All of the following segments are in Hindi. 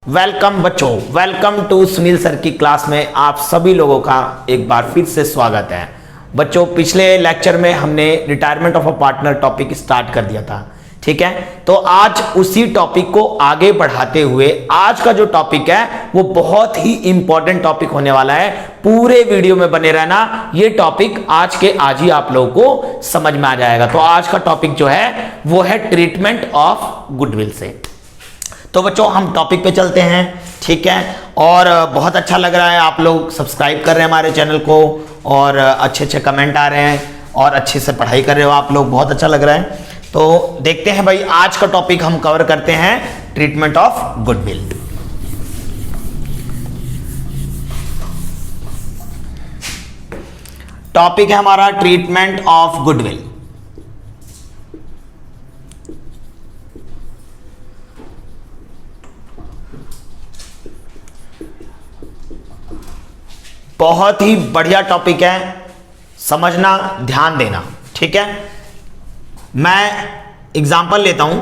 वेलकम बच्चों, वेलकम टू सुनील सर की क्लास में आप सभी लोगों का एक बार फिर से स्वागत है। बच्चों, पिछले लेक्चर में हमने retirement of a partner topic start कर दिया था, ठीक है। तो आज उसी टॉपिक को आगे बढ़ाते हुए आज का जो टॉपिक है वो बहुत ही इंपॉर्टेंट टॉपिक होने वाला है। पूरे वीडियो में बने रहना, ये टॉपिक आज के आज ही आप लोगों को समझ में आ जाएगा। तो आज का टॉपिक जो है वो है ट्रीटमेंट ऑफ गुडविल से। तो बच्चों हम टॉपिक पे चलते हैं, ठीक है। और बहुत अच्छा लग रहा है, आप लोग सब्सक्राइब कर रहे हैं हमारे चैनल को और अच्छे अच्छे कमेंट आ रहे हैं और अच्छे से पढ़ाई कर रहे हो आप लोग, बहुत अच्छा लग रहा है। तो देखते हैं भाई, आज का टॉपिक हम कवर करते हैं ट्रीटमेंट ऑफ गुडविल। टॉपिक है हमारा ट्रीटमेंट ऑफ गुडविल। बहुत ही बढ़िया टॉपिक है, समझना, ध्यान देना, ठीक है। मैं एग्जांपल लेता हूं,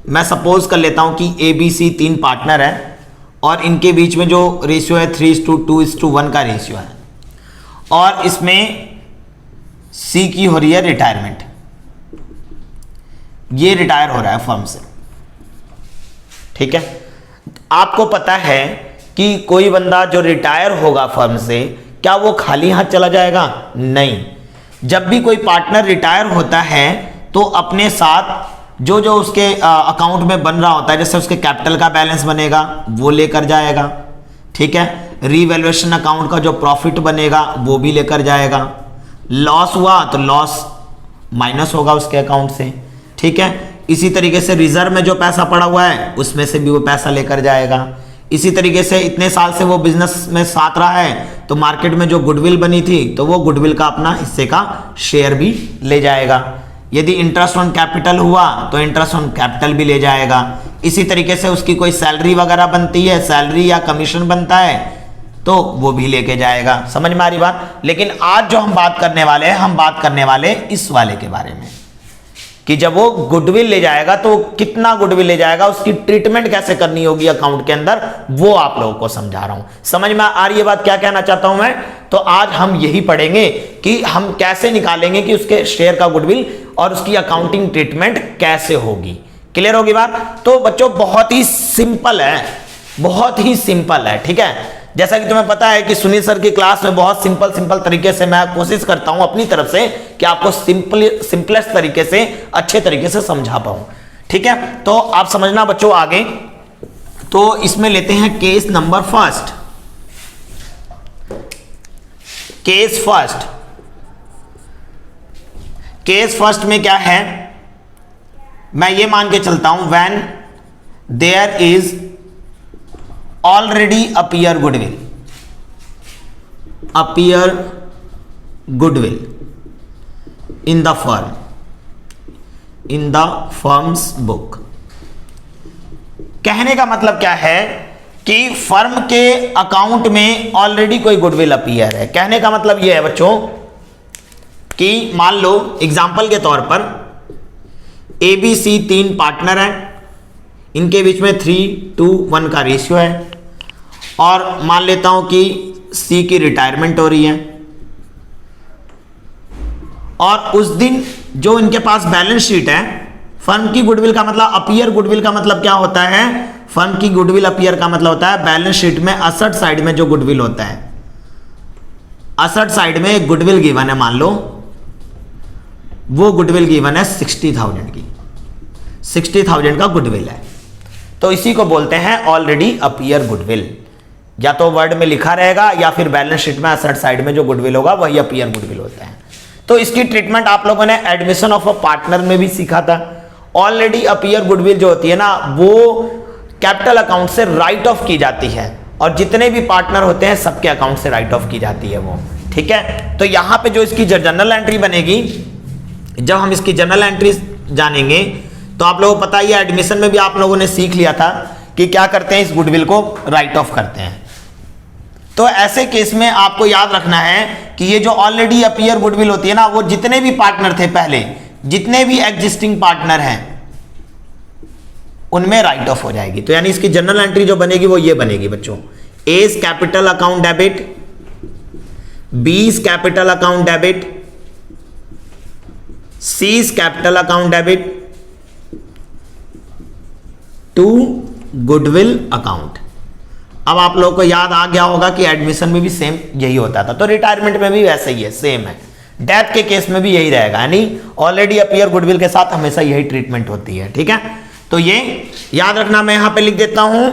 मैं सपोज कर लेता हूं कि ABC 3 पार्टनर है और इनके बीच में जो रेशियो है 3:2:1 का रेशियो है और इसमें C की हो रही है रिटायरमेंट। ये रिटायर हो रहा है फर्म से, ठीक है। आपको पता है कि कोई बंदा जो रिटायर होगा फर्म से, क्या वो खाली हाथ चला जाएगा? नहीं। जब भी कोई पार्टनर रिटायर होता है तो अपने साथ जो जो उसके अकाउंट में बन रहा होता है, जैसे उसके कैपिटल का बैलेंस बनेगा वो लेकर जाएगा, ठीक है। रीवैल्यूएशन अकाउंट का जो प्रॉफिट बनेगा वो भी लेकर जाएगा। लॉस हुआ तो लॉस माइनस होगा उसके अकाउंट से, ठीक है। इसी तरीके से रिजर्व में जो पैसा पड़ा हुआ है उसमें से भी वो पैसा लेकर जाएगा। इसी तरीके से इतने साल से वो बिजनेस में साथ रहा है तो मार्केट में जो गुडविल बनी थी तो वो गुडविल का अपना हिस्से का शेयर भी ले जाएगा। यदि इंटरेस्ट ऑन कैपिटल हुआ तो इंटरेस्ट ऑन कैपिटल भी ले जाएगा। इसी तरीके से उसकी कोई सैलरी वगैरह बनती है, सैलरी या कमीशन बनता है तो वो भी लेके जाएगा। समझ में आ रही बात? लेकिन आज जो हम बात करने वाले हैं, हम बात करने वाले इस वाले के बारे में कि जब वो गुडविल ले जाएगा तो कितना गुडविल ले जाएगा, उसकी ट्रीटमेंट कैसे करनी होगी अकाउंट के अंदर, वो आप लोगों को समझा रहा हूं। समझ में आ रही है बात क्या कहना चाहता हूं मैं? तो आज हम यही पढ़ेंगे कि हम कैसे निकालेंगे कि उसके शेयर का गुडविल और उसकी अकाउंटिंग ट्रीटमेंट कैसे होगी। क्लियर होगी बात? तो बच्चों बहुत ही सिंपल है, बहुत ही सिंपल है, ठीक है। जैसा कि तुम्हें पता है कि सुनील सर की क्लास में बहुत सिंपल तरीके से मैं कोशिश करता हूं अपनी तरफ से कि आपको सिंपलेस्ट तरीके से, अच्छे तरीके से समझा पाऊं, ठीक है। तो आप समझना बच्चों आगे। तो इसमें लेते हैं case number first. Case first, case first में क्या है, मैं ये मान के चलता हूं when there is already appear goodwill in the firm's book। कहने का मतलब क्या है कि फर्म के अकाउंट में ऑलरेडी कोई गुडविल अपीयर है। कहने का मतलब यह है बच्चों कि मान लो एग्जाम्पल के तौर पर ABC 3 पार्टनर हैं, इनके बीच में 3:1 का रेशियो है और मान लेता हूं कि C की रिटायरमेंट हो रही है और उस दिन जो इनके पास बैलेंस शीट है, फर्म की गुडविल का मतलब अपीयर गुडविल का मतलब क्या होता है? फर्म की गुडविल अपीयर का मतलब होता है बैलेंस शीट में असेट साइड में जो गुडविल होता है, असेट साइड में एक गुडविल गिवन है, मान लो वो गुडविल गिवन है 60,000 की, 60,000 का गुडविल है, तो इसी को बोलते हैं ऑलरेडी अपीयर गुडविल। या तो वर्ड में लिखा रहेगा या फिर बैलेंस शीट में असेट साइड में जो गुडविल होगा वही अपीयर गुडविल होता है। तो इसकी ट्रीटमेंट आप लोगों ने एडमिशन ऑफ अ पार्टनर में भी सीखा था। ऑलरेडी अपीयर गुडविल जो होती है ना, वो कैपिटल अकाउंट से राइट ऑफ की जाती है और जितने भी पार्टनर होते हैं सबके अकाउंट से राइट ऑफ की जाती है वो, ठीक है। तो यहां पे जो इसकी जनरल एंट्री बनेगी, जब हम इसकी जनरल एंट्री जानेंगे तो आप लोगों को पता ही है, एडमिशन में भी आप लोगों ने सीख लिया था कि क्या करते हैं, इस गुडविल को राइट ऑफ करते हैं। तो ऐसे केस में आपको याद रखना है कि ये जो ऑलरेडी अपीयर गुडविल होती है ना, वो जितने भी पार्टनर थे पहले, जितने भी एग्जिस्टिंग पार्टनर हैं, उनमें राइट ऑफ हो जाएगी। तो यानी इसकी जनरल एंट्री जो बनेगी वो ये बनेगी बच्चों, A is capital account debit, B is capital account debit, C is capital account debit to goodwill account. अब आप लोगों को याद आ गया होगा कि एडमिशन में भी सेम यही होता था, तो रिटायरमेंट में भी वैसे ही है, सेम है। डेथ के केस में भी यही रहेगा, यानी ऑलरेडी अपीयर गुडविल के साथ हमेशा यही ट्रीटमेंट होती है। ठीक है, तो ये याद रखना, मैं यहां पे लिख देता हूं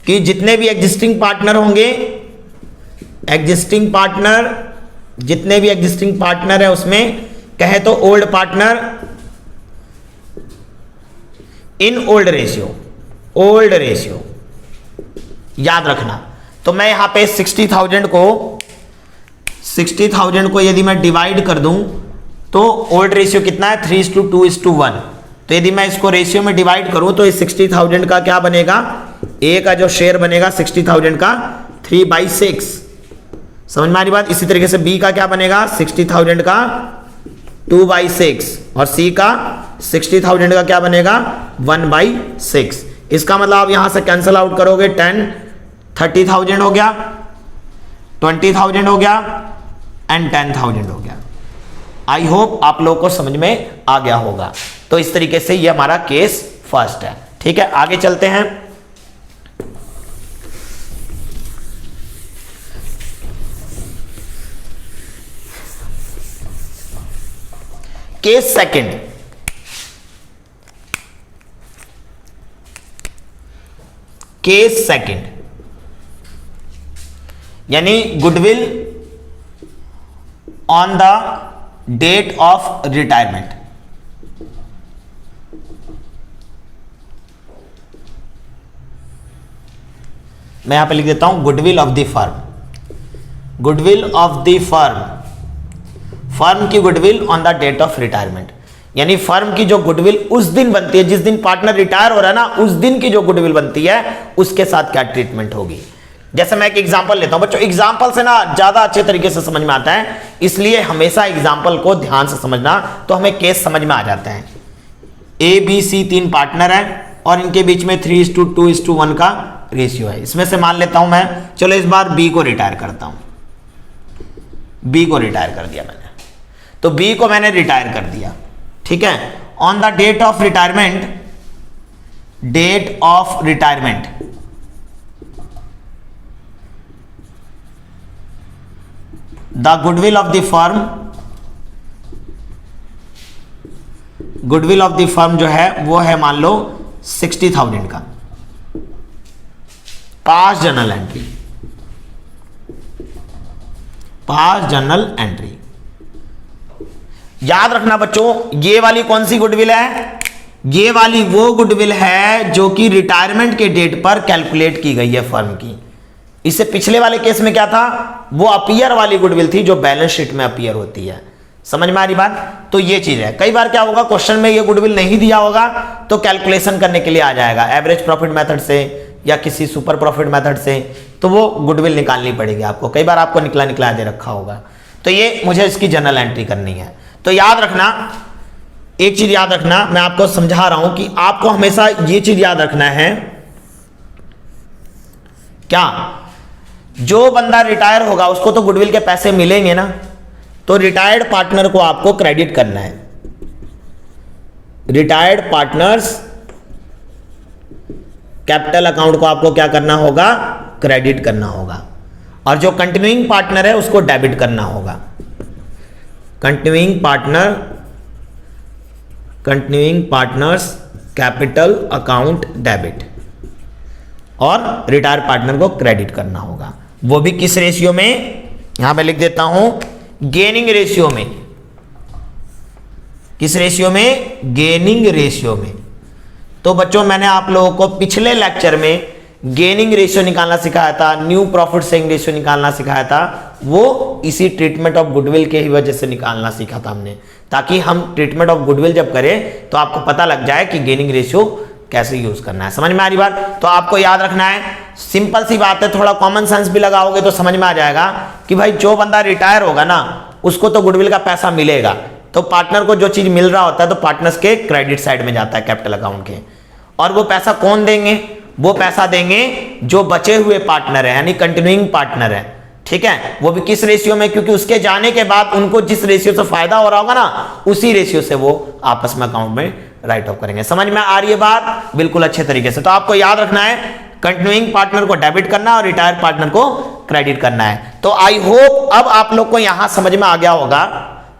कि जितने भी एग्जिस्टिंग पार्टनर होंगे, एग्जिस्टिंग पार्टनर, जितने भी एग्जिस्टिंग पार्टनर है उसमें कहे तो old partner in old ratio, old ratio याद रखना। तो मैं यहां पे 60,000 को यदि मैं डिवाइड कर दूं तो ओल्ड रेशियो कितना है, 3:2:1। तो यदि मैं इसको रेशियो में डिवाइड करूं तो इस 60,000 का क्या बनेगा, ए का जो शेयर बनेगा 60,000 का 3/6। समझ में आ रही बात। इसी तरीके से बी का क्या बनेगा, 60,000 का 2/6 और सी का 60,000 का क्या बनेगा, 1/6। इसका मतलब आप यहां से कैंसिल आउट करोगे, 30,000 हो गया, 20,000 हो गया एंड 10,000 हो गया। आई होप आप लोगों को समझ में आ गया होगा। तो इस तरीके से ये हमारा केस फर्स्ट है। ठीक है, आगे चलते हैं। केस सेकंड, केस सेकंड यानी goodwill on the date of retirement. मैं यहां पे लिख देता हूं goodwill of the firm, goodwill of the firm, firm की goodwill on the date of retirement. यानी फर्म की जो गुडविल उस दिन बनती है जिस दिन पार्टनर रिटायर हो रहा है ना, उस दिन की जो गुडविल बनती है उसके साथ क्या ट्रीटमेंट होगी। जैसे मैं एक एग्जांपल लेता हूं बच्चों, एग्जांपल से ना ज्यादा अच्छे तरीके से समझ में आता है, इसलिए हमेशा एग्जांपल को ध्यान से समझना, तो हमें केस समझ में आ जाते हैं। ए बी सी 3 पार्टनर हैं और इनके बीच में 3:2:1 का रेशियो है। इसमें से मान लेता हूं मैं, चलो इस बार बी को रिटायर करता हूं, बी को रिटायर कर दिया मैंने, तो बी को मैंने रिटायर कर दिया। ठीक है, on the date of retirement, date of retirement the goodwill of the firm, goodwill of the firm जो है वो है मान लो 60,000 का। Pass journal entry, pass journal entry याद रखना बच्चों, ये वाली कौन सी गुडविल है, ये वाली वो गुडविल है जो कि रिटायरमेंट के डेट पर कैलकुलेट की गई है फर्म की। इससे पिछले वाले केस में क्या था, वो अपीयर वाली गुडविल थी जो बैलेंस शीट में अपीयर होती है। समझ में आ रही बात। तो ये चीज है, कई बार क्या होगा क्वेश्चन में ये गुडविल नहीं दिया होगा तो कैलकुलेशन करने के लिए आ जाएगा एवरेज प्रॉफिट मेथड से या किसी सुपर प्रॉफिट मेथड से, तो वो गुडविल निकालनी पड़ेगी आपको। कई बार आपको निकला दे रखा होगा, तो ये मुझे इसकी जर्नल एंट्री करनी है। तो याद रखना, एक चीज याद रखना, मैं आपको समझा रहा हूं कि आपको हमेशा ये चीज याद रखना है, क्या जो बंदा रिटायर होगा उसको तो गुडविल के पैसे मिलेंगे ना, तो रिटायर्ड पार्टनर को आपको क्रेडिट करना है। रिटायर्ड पार्टनर्स कैपिटल अकाउंट को आपको क्या करना होगा, क्रेडिट करना होगा, और जो कंटिन्यूइंग पार्टनर है उसको डेबिट करना होगा। Continuing partner, continuing partners capital account debit, और रिटायर पार्टनर को क्रेडिट करना होगा। वो भी किस रेशियो में, यहां पे लिख देता हूं गेनिंग रेशियो में। किस रेशियो में, गेनिंग रेशियो में। तो बच्चों मैंने आप लोगों को पिछले लेक्चर में गेनिंग रेशियो निकालना सिखाया था, न्यू प्रॉफिट सेविंग रेशियो निकालना सिखाया था, वो इसी ट्रीटमेंट ऑफ गुडविल के ही वजह से निकालना सीखा था हमने, ताकि हम ट्रीटमेंट ऑफ गुडविल जब करें तो आपको पता लग जाए कि गेनिंग रेशियो कैसे यूज करना है। समझ में आ रही बात। तो आपको याद रखना है, सिंपल सी बात है, थोड़ा कॉमन सेंस भी लगाओगे तो समझ में आ जाएगा कि भाई जो बंदा रिटायर होगा ना उसको तो गुडविल का पैसा मिलेगा, तो पार्टनर को जो चीज मिल रहा होता है तो पार्टनर्स के क्रेडिट साइड में जाता है कैपिटल अकाउंट के। और वो पैसा कौन देंगे? वो पैसा देंगे जो बचे हुए पार्टनर है, यानी कंटिन्यूइंग पार्टनर है, ठीक है। वो भी किस रेशियो में? क्योंकि उसके जाने के बाद उनको जिस रेशियो से फायदा हो रहा होगा ना, उसी रेशियो से वो आपस में अकाउंट में राइट ऑफ करेंगे। समझ में आ रही है बात? बिल्कुल अच्छे तरीके से। तो आपको याद रखना है, कंटिन्यूइंग पार्टनर को डेबिट करना और रिटायर्ड पार्टनर को क्रेडिट करना है। तो आई होप अब आप लोग को यहां समझ में आ गया होगा,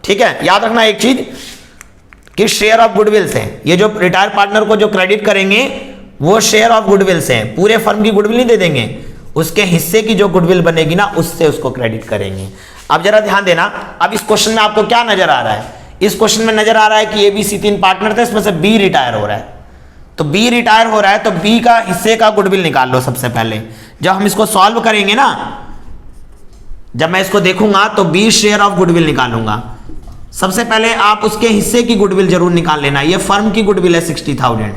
ठीक है। याद रखना एक चीज कि शेयर ऑफ गुडविल से, ये जो रिटायर्ड पार्टनर को जो क्रेडिट करेंगे वो शेयर ऑफ गुडविल से, पूरे फर्म की गुडविल नहीं दे देंगे, उसके हिस्से की जो गुडविल बनेगी ना उससे उसको क्रेडिट करेंगे। अब जरा ध्यान देना, अब इस क्वेश्चन में आपको क्या नजर आ रहा है? इस क्वेश्चन में नजर आ रहा है कि ABC 3 पार्टनर थे, इसमें से B रिटायर हो रहा है। तो B रिटायर हो रहा है तो B का हिस्से का गुडविल निकाल लो सबसे पहले। जब हम इसको सॉल्व करेंगे ना, जब मैं इसको देखूंगा तो B शेयर ऑफ गुडविल निकालूंगा। सबसे पहले आप उसके हिस्से की गुडविल जरूर निकाल लेना। ये फर्म की गुडविल है 60,000,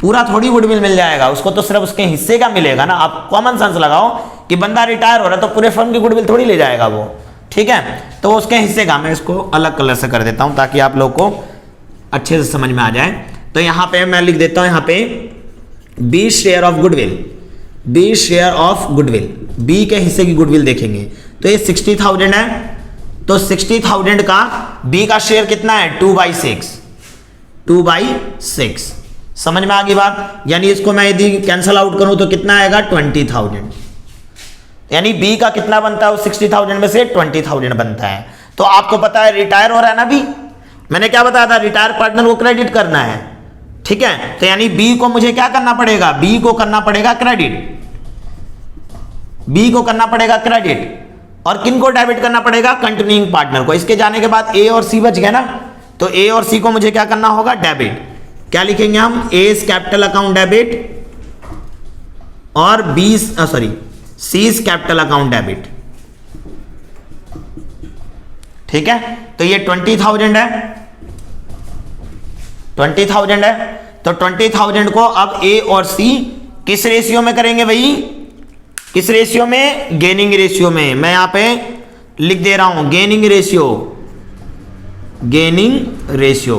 पूरा थोड़ी गुडविल मिल जाएगा उसको, तो सिर्फ उसके हिस्से का मिलेगा ना। आप कॉमन सेंस लगाओ कि बंदा रिटायर हो रहा है तो पूरे फर्म की गुडविल थोड़ी ले जाएगा वो, ठीक है। तो उसके हिस्से का, मैं इसको अलग कलर से कर देता हूं ताकि आप लोग को अच्छे से समझ में आ जाए। तो यहां पे मैं लिख देता हूं, यहां पे B share of goodwill, B share of goodwill, B के हिस्से की गुडविल देखेंगे तो ये 60,000 है। तो 60,000 का B का शेयर कितना है? 2/6, 2/6। समझ में आ गई बात? यानी इसको मैं यदि कैंसल आउट करूं तो कितना आएगा? 20,000। यानी B का कितना बनता है? वो 60,000 में से 20,000 बनता है। तो आपको पता है रिटायर हो रहा है ना B, मैंने क्या बताया था? रिटायर पार्टनर को क्रेडिट करना है, ठीक है। तो यानी B को मुझे क्या करना पड़ेगा? B को करना पड़ेगा क्रेडिट, B को करना पड़ेगा क्रेडिट। और किन को डेबिट करना पड़ेगा? कंटिन्यूइंग पार्टनर को। इसके जाने के बाद A और C बच गए ना, तो A और C को मुझे क्या करना होगा? डेबिट। क्या लिखेंगे हम? A is capital account debit और C is capital account debit, ठीक है। तो ये 20,000 है, 20,000 है। तो 20,000 को अब A और C किस रेशियो में करेंगे भाई? किस रेशियो में? गेनिंग रेशियो में। मैं यहां पे लिख दे रहा हूं गेनिंग रेशियो, गेनिंग रेशियो।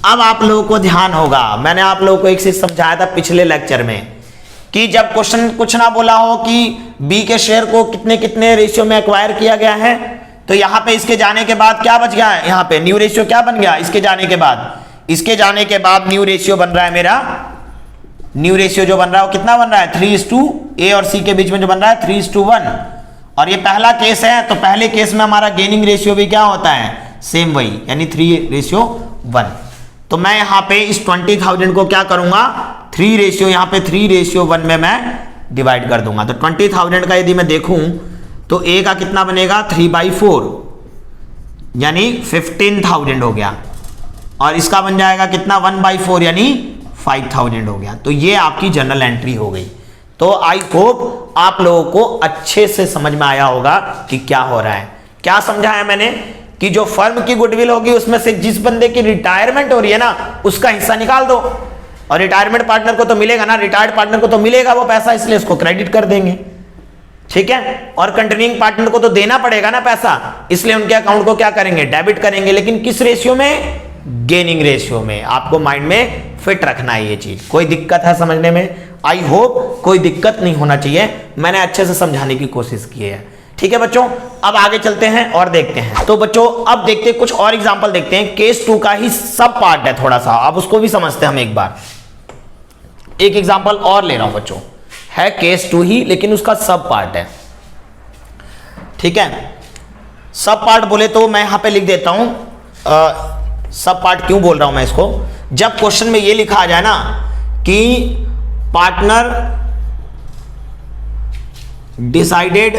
अब आप लोगों को ध्यान होगा, मैंने आप लोगों को एक चीज समझाया था पिछले लेक्चर में कि जब क्वेश्चन कुछ ना बोला हो कि B के शेयर को कितने कितने रेशियो में एक्वायर किया गया है, तो यहां पे इसके जाने के बाद क्या बच गया है? यहां पे न्यू रेशियो क्या बन गया? इसके जाने के बाद न्यू रेशियो बन रहा है मेरा। न्यू रेशियो जो बन रहा है वो कितना बन रहा है? 3:, A और C के बीच में जो बन रहा है 3:1। और ये पहला केस है, तो पहले केस में हमारा गेनिंग रेशियो भी क्या होता है? सेम वही, यानी 3:1। तो मैं यहां पे इस 20,000 को क्या करूंगा? 3:1 में मैं डिवाइड कर दूंगा। तो 20,000 का यदि मैं देखूं तो A का कितना बनेगा? 3/4, यानी 15,000 हो गया। और इसका बन जाएगा कितना? 1/4, यानी 5,000 हो गया। तो ये आपकी जनरल एंट्री हो गई। तो आई होप आप लोगों को अच्छे से समझ में आया होगा कि क्या हो रहा है। क्या समझाया मैंने? कि जो फर्म की गुडविल होगी उसमें से जिस बंदे की रिटायरमेंट हो रही है ना, उसका हिस्सा निकाल दो। और रिटायरमेंट पार्टनर को तो मिलेगा ना, रिटायर्ड पार्टनर को तो मिलेगा वो पैसा, इसलिए उसको क्रेडिट कर देंगे, ठीक है। और कंटिन्यूइंग पार्टनर को तो देना पड़ेगा ना पैसा, इसलिए उनके अकाउंट को क्या करेंगे? डेबिट करेंगे। लेकिन किस रेशियो में? गेनिंग रेशियो में। आपको माइंड में फिट रखना है ये चीज। कोई दिक्कत है समझने में? आई होप कोई दिक्कत नहीं होना चाहिए, मैंने अच्छे से समझाने की कोशिश की है, ठीक है बच्चों। अब आगे चलते हैं और देखते हैं। तो बच्चों अब देखते हैं कुछ और एग्जांपल देखते हैं। केस 2 का ही सब पार्ट है थोड़ा सा, अब उसको भी समझते हैं हम एक बार। एक एग्जांपल और ले रहा हूं बच्चों, है केस 2 ही लेकिन उसका सब पार्ट है, ठीक है। सब पार्ट बोले तो मैं यहां पे लिख देता हूं, सब पार्ट क्यों बोल रहा हूं मैं इसको? जब क्वेश्चन में ये लिखा आ जाए ना कि partner decided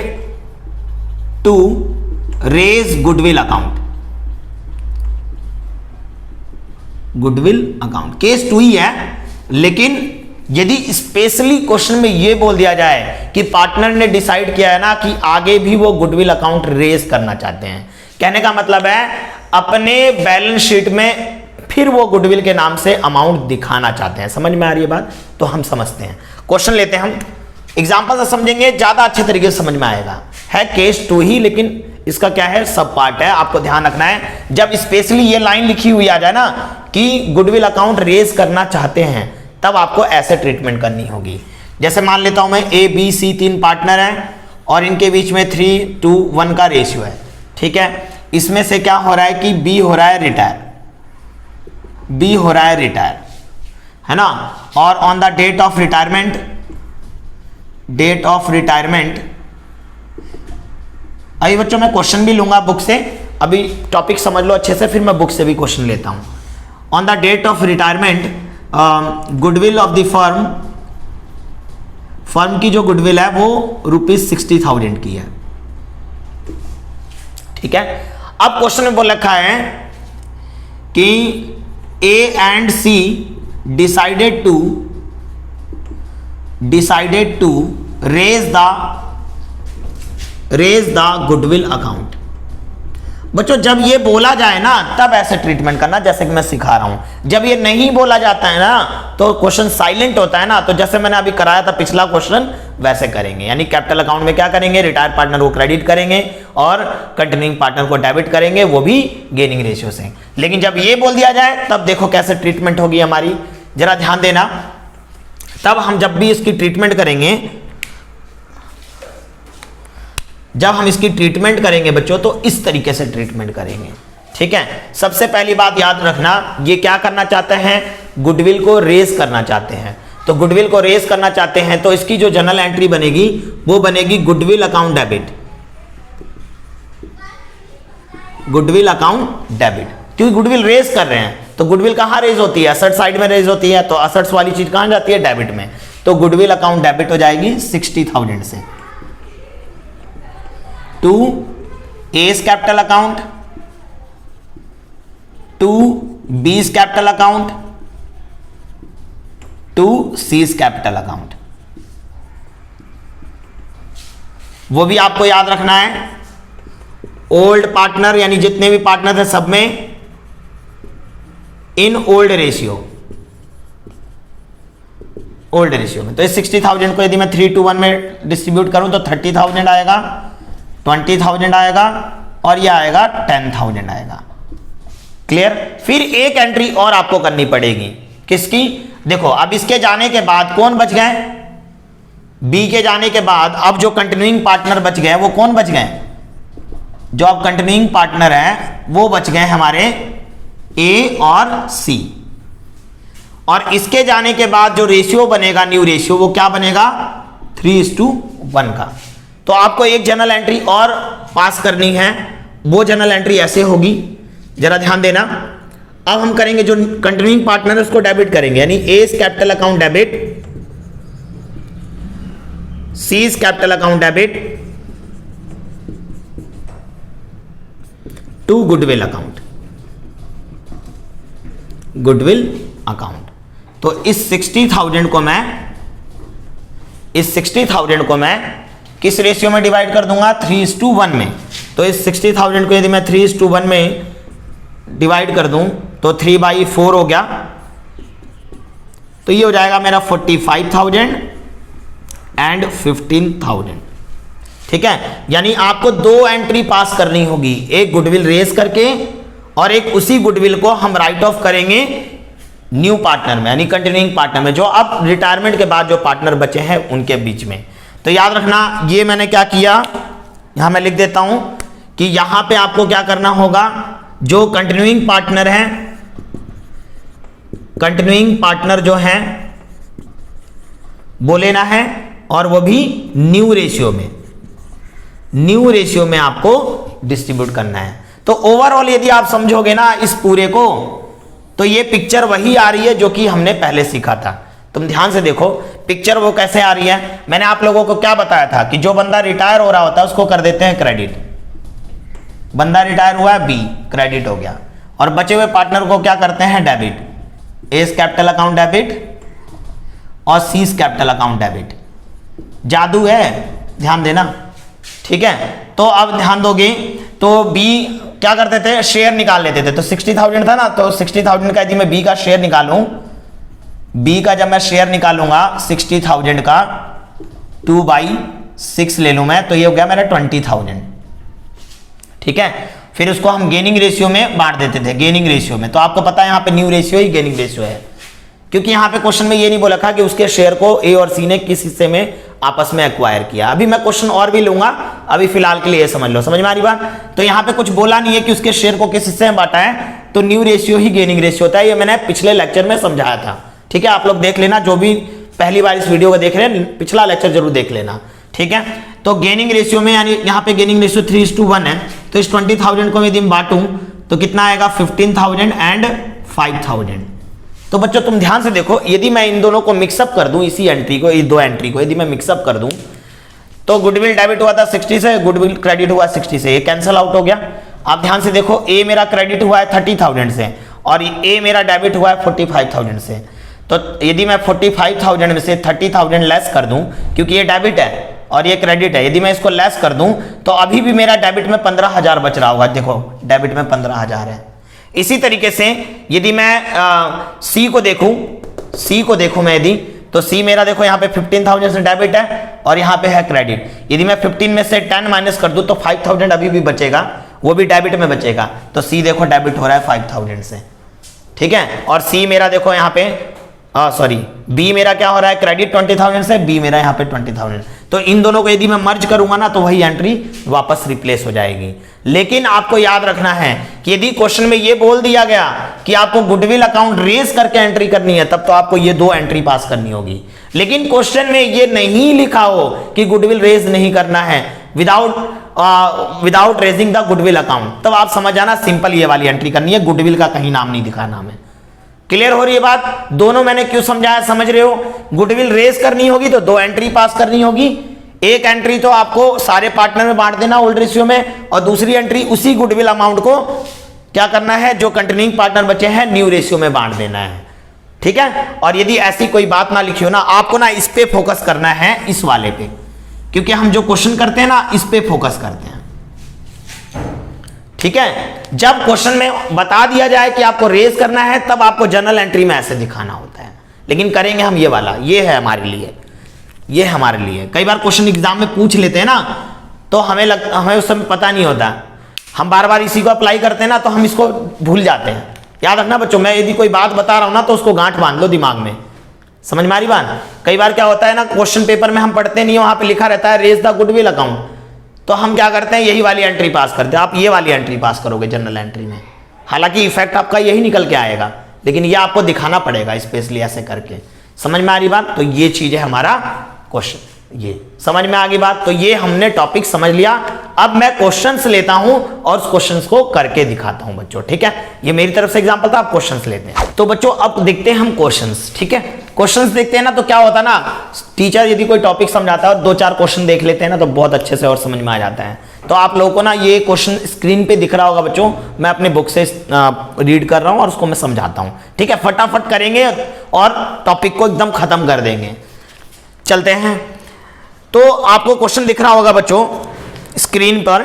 to raise goodwill account, case 2 ही है। लेकिन यदि स्पेशली क्वेश्चन में यह बोल दिया जाए कि पार्टनर ने डिसाइड किया है ना कि आगे भी वो गुडविल अकाउंट रेज करना चाहते हैं, कहने का मतलब है अपने बैलेंस शीट में फिर वो गुडविल के नाम से अमाउंट दिखाना चाहते हैं। समझ में आ रही है बात? तो हम समझते हैं, क्वेश्चन लेते हैं हम, एग्जांपल से समझेंगे ज्यादा अच्छे तरीके से समझ में आएगा। है केस 2 ही लेकिन इसका क्या है, सब पार्ट है। आपको ध्यान रखना है जब स्पेशली ये लाइन लिखी हुई आ जाए ना कि गुडविल अकाउंट रेज करना चाहते हैं, तब आपको ऐसे ट्रीटमेंट करनी होगी। जैसे मान लेता हूं मैं ए बी सी 3 पार्टनर हैं और इनके बीच में 3:1 का रेशियो है, ठीक है। इसमें से क्या हो रहा है कि बी हो रहा है रिटायर, बी हो रहा है रिटायर, है ना। और on the date of retirement, date of retirement, अभी बच्चों मैं क्वेश्चन भी लूंगा बुक से, अभी टॉपिक समझ लो अच्छे से, फिर मैं बुक से भी क्वेश्चन लेता हूं। On the date of retirement goodwill of the firm, firm की जो गुडविल है वो ₹60,000 की है, ठीक है। अब क्वेश्चन में बोल रखा है कि A and C decided to raise the goodwill account. बच्चों जब ये बोला जाए ना तब ऐसे ट्रीटमेंट करना जैसे कि मैं सिखा रहा हूं। जब ये नहीं बोला जाता है ना तो क्वेश्चन साइलेंट होता है ना, तो जैसे मैंने अभी कराया था पिछला क्वेश्चन वैसे करेंगे। यानी कैपिटल अकाउंट में क्या करेंगे, रिटायर्ड पार्टनर को क्रेडिट करेंगे और कंटिन्यूइंग पार्टनर को डेबिट करेंगे, वो भी गेनिंग रेशियो से। लेकिन जब ये बोल दिया जाए तब देखो कैसे ट्रीटमेंट होगी हमारी, जरा ध्यान देना। तब हम जब भी इसकी ट्रीटमेंट करेंगे, जब हम इसकी ट्रीटमेंट करेंगे बच्चों, तो इस तरीके से ट्रीटमेंट करेंगे, ठीक है। सबसे पहली बात याद रखना, ये क्या करना चाहते हैं, गुडविल को रेज करना चाहते हैं। तो गुडविल को रेज करना चाहते हैं तो इसकी जो जनरल एंट्री बनेगी वो बनेगी goodwill account debit, goodwill account debit. क्योंकि गुडविल रेज कर रहे हैं तो गुडविल कहां रेज होती है, असेट साइड में रेज होती है, तो असेट्स वाली चीज कहां जाती है, डेबिट में। तो गुडविल अकाउंट डेबिट हो जाएगी 60,000 से to A's capital account, to B's capital account, to c's capital account. वो भी आपको याद रखना है। ओल्ड पार्टनर यानी जितने भी पार्टनर थे सब में in old ratio, old ratio में। तो इस 60,000 को यदि मैं 3:1 में डिस्ट्रीब्यूट करूं तो 30,000 आएगा, 20,000 आएगा और यह आएगा 10,000 आएगा। क्लियर। फिर एक एंट्री और आपको करनी पड़ेगी, किसकी, देखो अब इसके जाने के बाद कौन बच गए, बी के जाने के बाद अब जो कंटिन्यूइंग पार्टनर बच गए वो कौन बच गए, जो अब कंटिन्यूइंग पार्टनर है वो बच गए हमारे ए और सी। और इसके जाने के बाद जो रेशियो बनेगा, न्यू रेशियो, वो क्या बनेगा, 3:1 का। तो आपको एक जनरल एंट्री और पास करनी है, वो जनरल एंट्री ऐसे होगी, जरा ध्यान देना। अब हम करेंगे जो कंटिन्यूइंग पार्टनर है उसको डेबिट करेंगे, यानी A's capital account debit, c's capital account debit to goodwill account, goodwill account. तो इस 60,000 को मैं किस रेशियो में डिवाइड कर दूंगा, 3:1 में। तो इस 60,000 को यदि मैं 3:1 में डिवाइड कर दूं तो 3/4 हो गया, तो ये हो जाएगा मेरा 45,000 एंड 15,000, ठीक है। यानी आपको दो एंट्री पास करनी होगी, एक गुडविल रेज करके और एक उसी गुडविल को हम राइट ऑफ करेंगे न्यू पार्टनर में, यानी कंटिन्यूइंग पार्टनर में, जो अब रिटायरमेंट के बाद जो पार्टनर बचे हैं उनके बीच में। तो याद रखना, ये मैंने क्या किया, यहां मैं लिख देता हूं कि यहां पे आपको क्या करना होगा, जो कंटिन्यूइंग पार्टनर है, कंटिन्यूइंग पार्टनर जो है वो लेना है और वो भी न्यू रेशियो में, न्यू रेशियो में आपको डिस्ट्रीब्यूट करना है। तो ओवरऑल यदि आप समझोगे ना इस पूरे को, तो ये पिक्चर वही आ रही है जो कि हमने पहले सीखा था। तुम ध्यान से देखो पिक्चर वो कैसे आ रही है। मैंने आप लोगों को क्या बताया था कि जो बंदा रिटायर हो रहा होता है उसको कर देते हैं क्रेडिट, बंदा रिटायर हुआ है, बी क्रेडिट हो गया, और बचे हुए पार्टनर को क्या करते हैं, डेबिट, ए's कैपिटल अकाउंट डेबिट और c's कैपिटल अकाउंट डेबिट। जादू है, ध्यान देना, ठीक है। तो अब ध्यान दोगे तो बी क्या करते थे, शेयर निकाल लेते थे। तो 60,000 था ना, तो 60,000 का यदि मैं बी का शेयर निकालूं, बी का जब मैं शेयर निकालूंगा 60,000 का 2/6 ले लूं मैं, तो ये हो गया मेरा 20,000, ठीक है। फिर उसको हम गेनिंग रेशियो में बांट देते थे, गेनिंग रेशियो में। तो आपको पता है यहाँ पे न्यू रेशियो ही गेनिंग रेशियो है, क्योंकि यहाँ पे क्वेश्चन में ये नहीं बोला था कि उसके शेयर को ए और सी ने किस हिस्से में आपस में एक्वायर किया। अभी मैं क्वेश्चन और भी लूंगा, अभी फिलहाल के लिए ये समझ लो, समझ में आ रही बात। तो यहाँ पे कुछ बोला नहीं है कि उसके शेयर को किस हिस्से में बांटा है, तो न्यू रेशियो ही गेनिंग रेशियो होता है। ये मैंने पिछले लेक्चर में समझाया था, ठीक है। आप लोग देख लेना, जो भी पहली बार इस वीडियो को देख रहे हैं पिछला लेक्चर जरूर देख लेना, ठीक है। तो गेनिंग रेशियो में यानी यहाँ पे गेनिंग रेशियो 3:1 है, तो इस 20,000 को यदि मैं बांटूं तो कितना आएगा 15,000 एंड 5,000। तो बच्चों तुम ध्यान से देखो, यदि मैं इन दोनों को मिक्सअप कर दूं, इसी एंट्री को, ये दो एंट्री को यदि मैं मिक्सअप कर दूं, तो गुडविल डेबिट हुआ था 60 से, गुडविल क्रेडिट हुआ 60 से, ये कैंसिल आउट हो गया। आप ध्यान से देखो, ए मेरा क्रेडिट हुआ है 30,000 से और ए मेरा डेबिट हुआ है 45,000 से। तो यदि मैं 45,000 में से 30,000 लेस कर दूं, क्योंकि ये डेबिट है और ये क्रेडिट है, यदि मैं इसको लेस कर दूं तो अभी भी मेरा डेबिट में 15,000 बच रहा होगा। देखो डेबिट में 15,000 है। इसी तरीके से यदि मैं सी को देखूं मैं यदि, तो सी मेरा देखो यहाँ पे 15,000 से डेबिट है और यहाँ पे है क्रेडिट। यदि मैं 15 में से 10 माइनस कर दूं तो 5,000 अभी भी बचेगा, वो भी डेबिट में बचेगा। तो सी देखो डेबिट हो रहा है 5,000 से, ठीक है। और सी मेरा देखो यहाँ पे बी मेरा क्या हो रहा है, क्रेडिट 20,000 से, बी मेरा यहाँ पे 20,000। तो इन दोनों को यदि मैं मर्ज करूंगा ना तो वही एंट्री वापस रिप्लेस हो जाएगी। लेकिन आपको याद रखना है कि यदि क्वेश्चन में ये बोल दिया गया कि आपको गुडविल अकाउंट रेज करके एंट्री करनी है, तब तो आपको ये दो एंट्री पास करनी होगी। लेकिन क्वेश्चन में ये नहीं लिखा हो कि गुडविल रेज नहीं करना है without raising the goodwill account, तब आप समझ जाना सिंपल ये वाली एंट्री करनी है, गुडविल का कहीं नाम नहीं दिखाना हमें। क्लियर हो रही है बात? दोनों मैंने क्यों समझाया, समझ रहे हो? गुडविल रेज करनी होगी तो दो एंट्री पास करनी होगी। एक एंट्री तो आपको सारे पार्टनर में बांट देना ओल्ड रेशियो में, और दूसरी एंट्री उसी गुडविल अमाउंट को क्या करना है, जो कंटिन्यूइंग पार्टनर बचे हैं न्यू रेशियो में बांट देना है, ठीक है। और यदि ऐसी कोई बात ना लिखी हो ना, आपको ना इस पे फोकस करना है, इस वाले पे, क्योंकि हम जो क्वेश्चन करते हैं ना इस पे फोकस करते हैं, ठीक है। जब क्वेश्चन में बता दिया जाए कि आपको रेज करना है तब आपको जर्नल एंट्री में ऐसे दिखाना होता है, लेकिन करेंगे हम ये वाला, ये है हमारे लिए, ये हमारे लिए। कई बार क्वेश्चन एग्जाम में पूछ लेते हैं ना, तो हमें उस समय पता नहीं होता, हम बार बार इसी को अप्लाई करते हैं ना, तो हम इसको भूल जाते हैं। याद रखना बच्चों, मैं यदि कोई बात बता रहा हूं ना तो उसको गांठ बांध लो दिमाग में, समझ में आ रही बात। कई बार क्या होता है ना, क्वेश्चन पेपर में हम पढ़ते नहीं, वहां पे लिखा रहता है रेज द गुडविल अकाउंट, तो हम क्या करते हैं यही वाली एंट्री पास करते हैं। आप ये वाली एंट्री पास करोगे जनरल एंट्री में, हालांकि इफेक्ट आपका यही निकल के आएगा, लेकिन ये आपको दिखाना पड़ेगा स्पेशली ऐसे करके। समझ में आ रही बात? तो ये चीज है हमारा क्वेश्चन, ये समझ में आ गई बात। तो ये हमने टॉपिक समझ लिया। अब मैं क्वेश्चंस लेता हूं और उस क्वेश्चंस को करके दिखाता हूं बच्चों, ठीक है। ये मेरी तरफ से एग्जांपल था, आप क्वेश्चंस लेते हैं। तो बच्चों अब देखते हैं हम क्वेश्चंस, ठीक है। क्वेश्चंस देखते हैं ना, तो क्या होता है ना, टीचर यदि कोई टॉपिक समझाता है और 2-4 क्वेश्चन देख लेते हैं ना, तो बहुत अच्छे से और समझ में आ जाता है। तो आप लोगों को ना ये क्वेश्चन स्क्रीन पे दिख रहा होगा बच्चों, मैं अपने बुक से रीड कर रहा हूं और उसको मैं समझाता हूं, ठीक है। फटाफट करेंगे और टॉपिक को एकदम खत्म कर देंगे। चलते हैं। तो आपको क्वेश्चन दिख रहा होगा बच्चों स्क्रीन पर।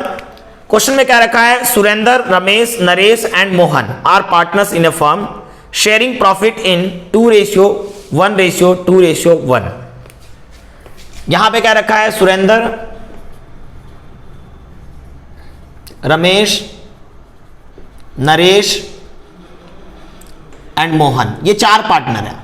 क्वेश्चन में क्या रखा है, Surendra, Ramesh, Naresh and Mohan are partners in a firm sharing profit in 2:1:2:1। यहां पे क्या रखा है, सुरेंद्र, रमेश, नरेश एंड मोहन, ये 4 पार्टनर हैं।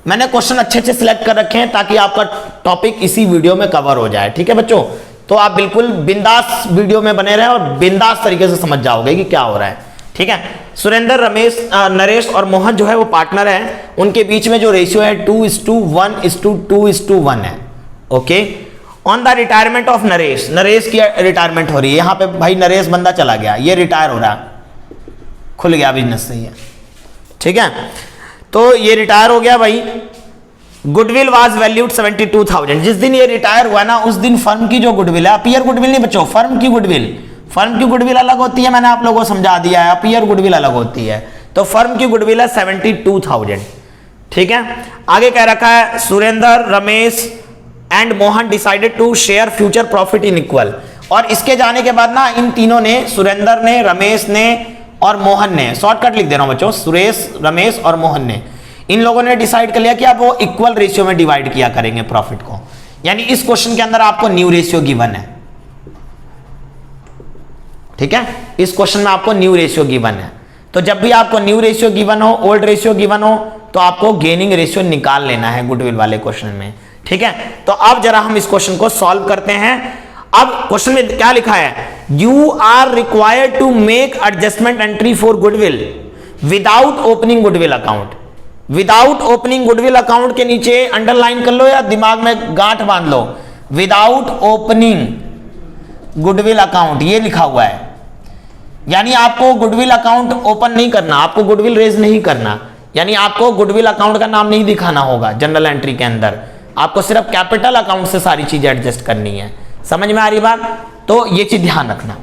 मैंने क्वेश्चन अच्छे से सिलेक्ट कर रखे हैं ताकि आपका टॉपिक इसी वीडियो में कवर हो जाए, ठीक है बच्चों। तो आप बिल्कुल बिंदास वीडियो में बने रहें और बिंदास तरीके से समझ जाओगे कि क्या हो रहा है, ठीक है। सुरेंद्र, रमेश, नरेश और मोहन जो है वो पार्टनर हैं, उनके बीच में जो रेशियो है 2:1:2:1 है, okay. On the retirement of Naresh, Naresh की रिटायरमेंट हो रही है। यहां पे भाई नरेश बंदा चला गया, ये रिटायर हो रहा है, खुल गया बिजनेस से ही है, ठीक है। तो ये रिटायर हो गया भाई। Goodwill was valued 72,000। जिस दिन ये रिटायर हुआ ना, उस दिन फर्म की जो गुडविल है, अपीयर गुडविल नहीं बच्चों, फर्म की गुडविल अलग होती है, मैंने आप लोगों को समझा दिया है, अपीयर गुडविल अलग होती है। तो फर्म की गुडविल है 72,000, ठीक है। आगे कह रखा है Surendra, Ramesh and Mohan decided to share future profit in equal. और इसके जाने के बाद ना इन तीनों ने, सुरेंद्र ने, रमेश ने और मोहन ने, शॉर्टकट लिख दे रहा हूं बच्चों, सुरेश, रमेश और मोहन ने, इन लोगों ने डिसाइड कर लिया कि आप वो इक्वल रेशियो में डिवाइड किया करेंगे प्रॉफिट को। यानी इस क्वेश्चन के अंदर आपको न्यू रेशियो गिवन है, ठीक है, इस क्वेश्चन में आपको न्यू रेशियो गिवन है। तो जब भी आपको न्यू रेशियो गिवन हो, ओल्ड रेशियो गिवन हो, तो आपको गेनिंग रेशियो निकाल लेना है गुडविल वाले क्वेश्चन में। ठीक है, तो अब जरा हम इस क्वेश्चन को सॉल्व करते हैं। अब क्वेश्चन में क्या लिखा है, you are required to make adjustment entry for goodwill without opening goodwill account. Without opening goodwill account के नीचे अंडरलाइन कर लो या दिमाग में गांठ बांध लो, विदाउट ओपनिंग गुडविल अकाउंट ये लिखा हुआ है। यानी आपको गुडविल अकाउंट ओपन नहीं करना, आपको गुडविल रेज नहीं करना, यानी आपको गुडविल अकाउंट का नाम नहीं दिखाना होगा जनरल एंट्री के अंदर, आपको सिर्फ कैपिटल अकाउंट से सारी चीजें एडजस्ट करनी है। समझ में आ रही बात? तो ये चीज ध्यान रखना।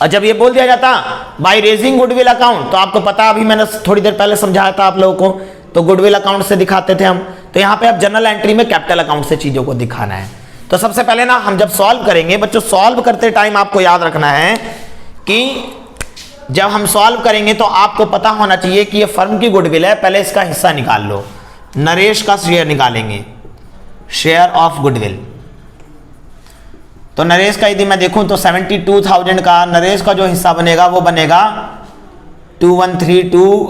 और जब ये बोल दिया जाता बाय रेजिंग गुडविल अकाउंट, तो आपको पता, अभी मैंने थोड़ी देर पहले समझाया था आप लोगों को, तो गुडविल अकाउंट से दिखाते थे हम। तो यहाँ पे अब जनरल एंट्री में कैपिटल अकाउंट से चीजों को दिखाना है। तो सबसे पहले ना हम जब सॉल्व करेंगे, बच्चों सॉल्व करते टाइम आपको याद रखना है कि जब हम सॉल्व करेंगे तो आपको पता होना चाहिए कि ये फर्म की गुडविल है। पहले इसका हिस्सा निकाल लो, नरेश का शेयर निकालेंगे, शेयर ऑफ गुडविल। तो नरेश का यदि मैं देखूं तो 72,000 का नरेश का जो हिस्सा बनेगा वो बनेगा 2132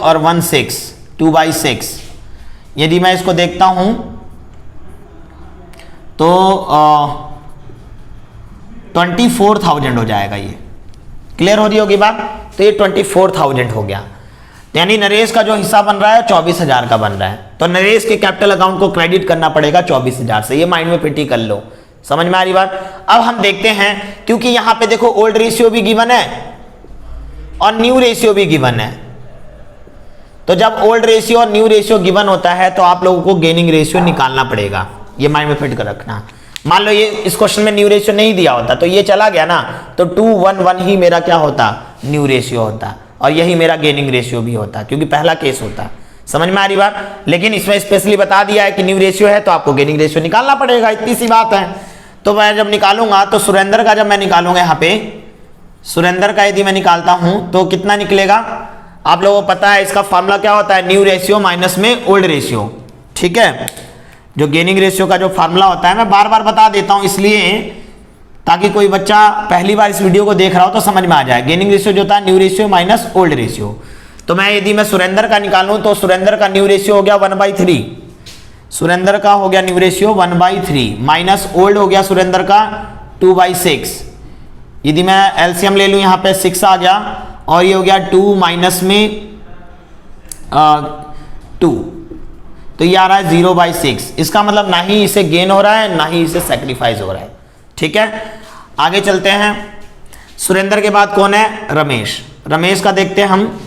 और 16 2/6। यदि मैं इसको देखता हूं तो 24,000 हो जाएगा। ये क्लियर हो रही होगी बात? तो ये 24,000 हो गया, यानी नरेश का जो हिस्सा बन रहा है 24,000 का बन रहा है। तो नरेश के कैपिटल अकाउंट को क्रेडिट करना पड़ेगा 24,000 से। ये माइंड में फिट ही कर लो। समझ में आ रही बात? अब हम देखते हैं, क्योंकि यहां पे देखो ओल्ड रेशियो भी गिवन है और न्यू रेशियो भी गिवन है। तो जब ओल्ड रेशियो और न्यू रेशियो गिवन होता है तो आप लोगों को गेनिंग रेशियो निकालना पड़ेगा। ये माइंड में फिट कर रखना। मान लो ये इस क्वेश्चन में न्यू रेशियो नहीं दिया होता तो ये चला गया ना, तो 2:1:1 ही मेरा क्या होता, न्यू रेशियो होता, और यही मेरा गेनिंग रेशियो भी होता, क्योंकि पहला केस होता। समझ में आ रही बात? लेकिन इसमें स्पेशली बता दिया है कि न्यू रेशियो है तो आपको गेनिंग रेशियो निकालना पड़ेगा, इतनी सी बात है। तो मैं जब निकालूंगा तो सुरेंद्र का जब मैं निकालूंगा, यहाँ पे सुरेंद्र का यदि मैं निकालता हूं तो कितना निकलेगा? आप लोगों को पता है इसका फॉर्मूला क्या होता है, न्यू रेशियो माइनस में ओल्ड रेशियो। ठीक है, जो गेनिंग रेशियो का जो फार्मूला होता है मैं बार बार बता देता हूं इसलिए ताकि कोई बच्चा पहली बार इस वीडियो को देख रहा हो तो समझ में आ जाए। गेनिंग रेशियो जो होता है new ratio minus old ratio. तो मैं यदि मैं सुरेंद्र का निकालूं तो सुरेंद्र का न्यू रेशियो हो गया 1/3, सुरेंद्र का हो गया न्यू रेशियो 1/3 माइनस ओल्ड हो गया सुरेंद्र का 2/6। यदि मैं एलसीएम ले लूं यहाँ पे 6 आ गया और ये हो गया 2 माइनस में 2, तो ये आ रहा है 0/6। इसका मतलब ना ही इसे गेन हो रहा है ना ही इसे सैक्रिफाइस हो रहा है। ठीक है, आगे चलते हैं। सुरेंद्र के बाद कौन है? रमेश। रमेश का देखते हैं हम,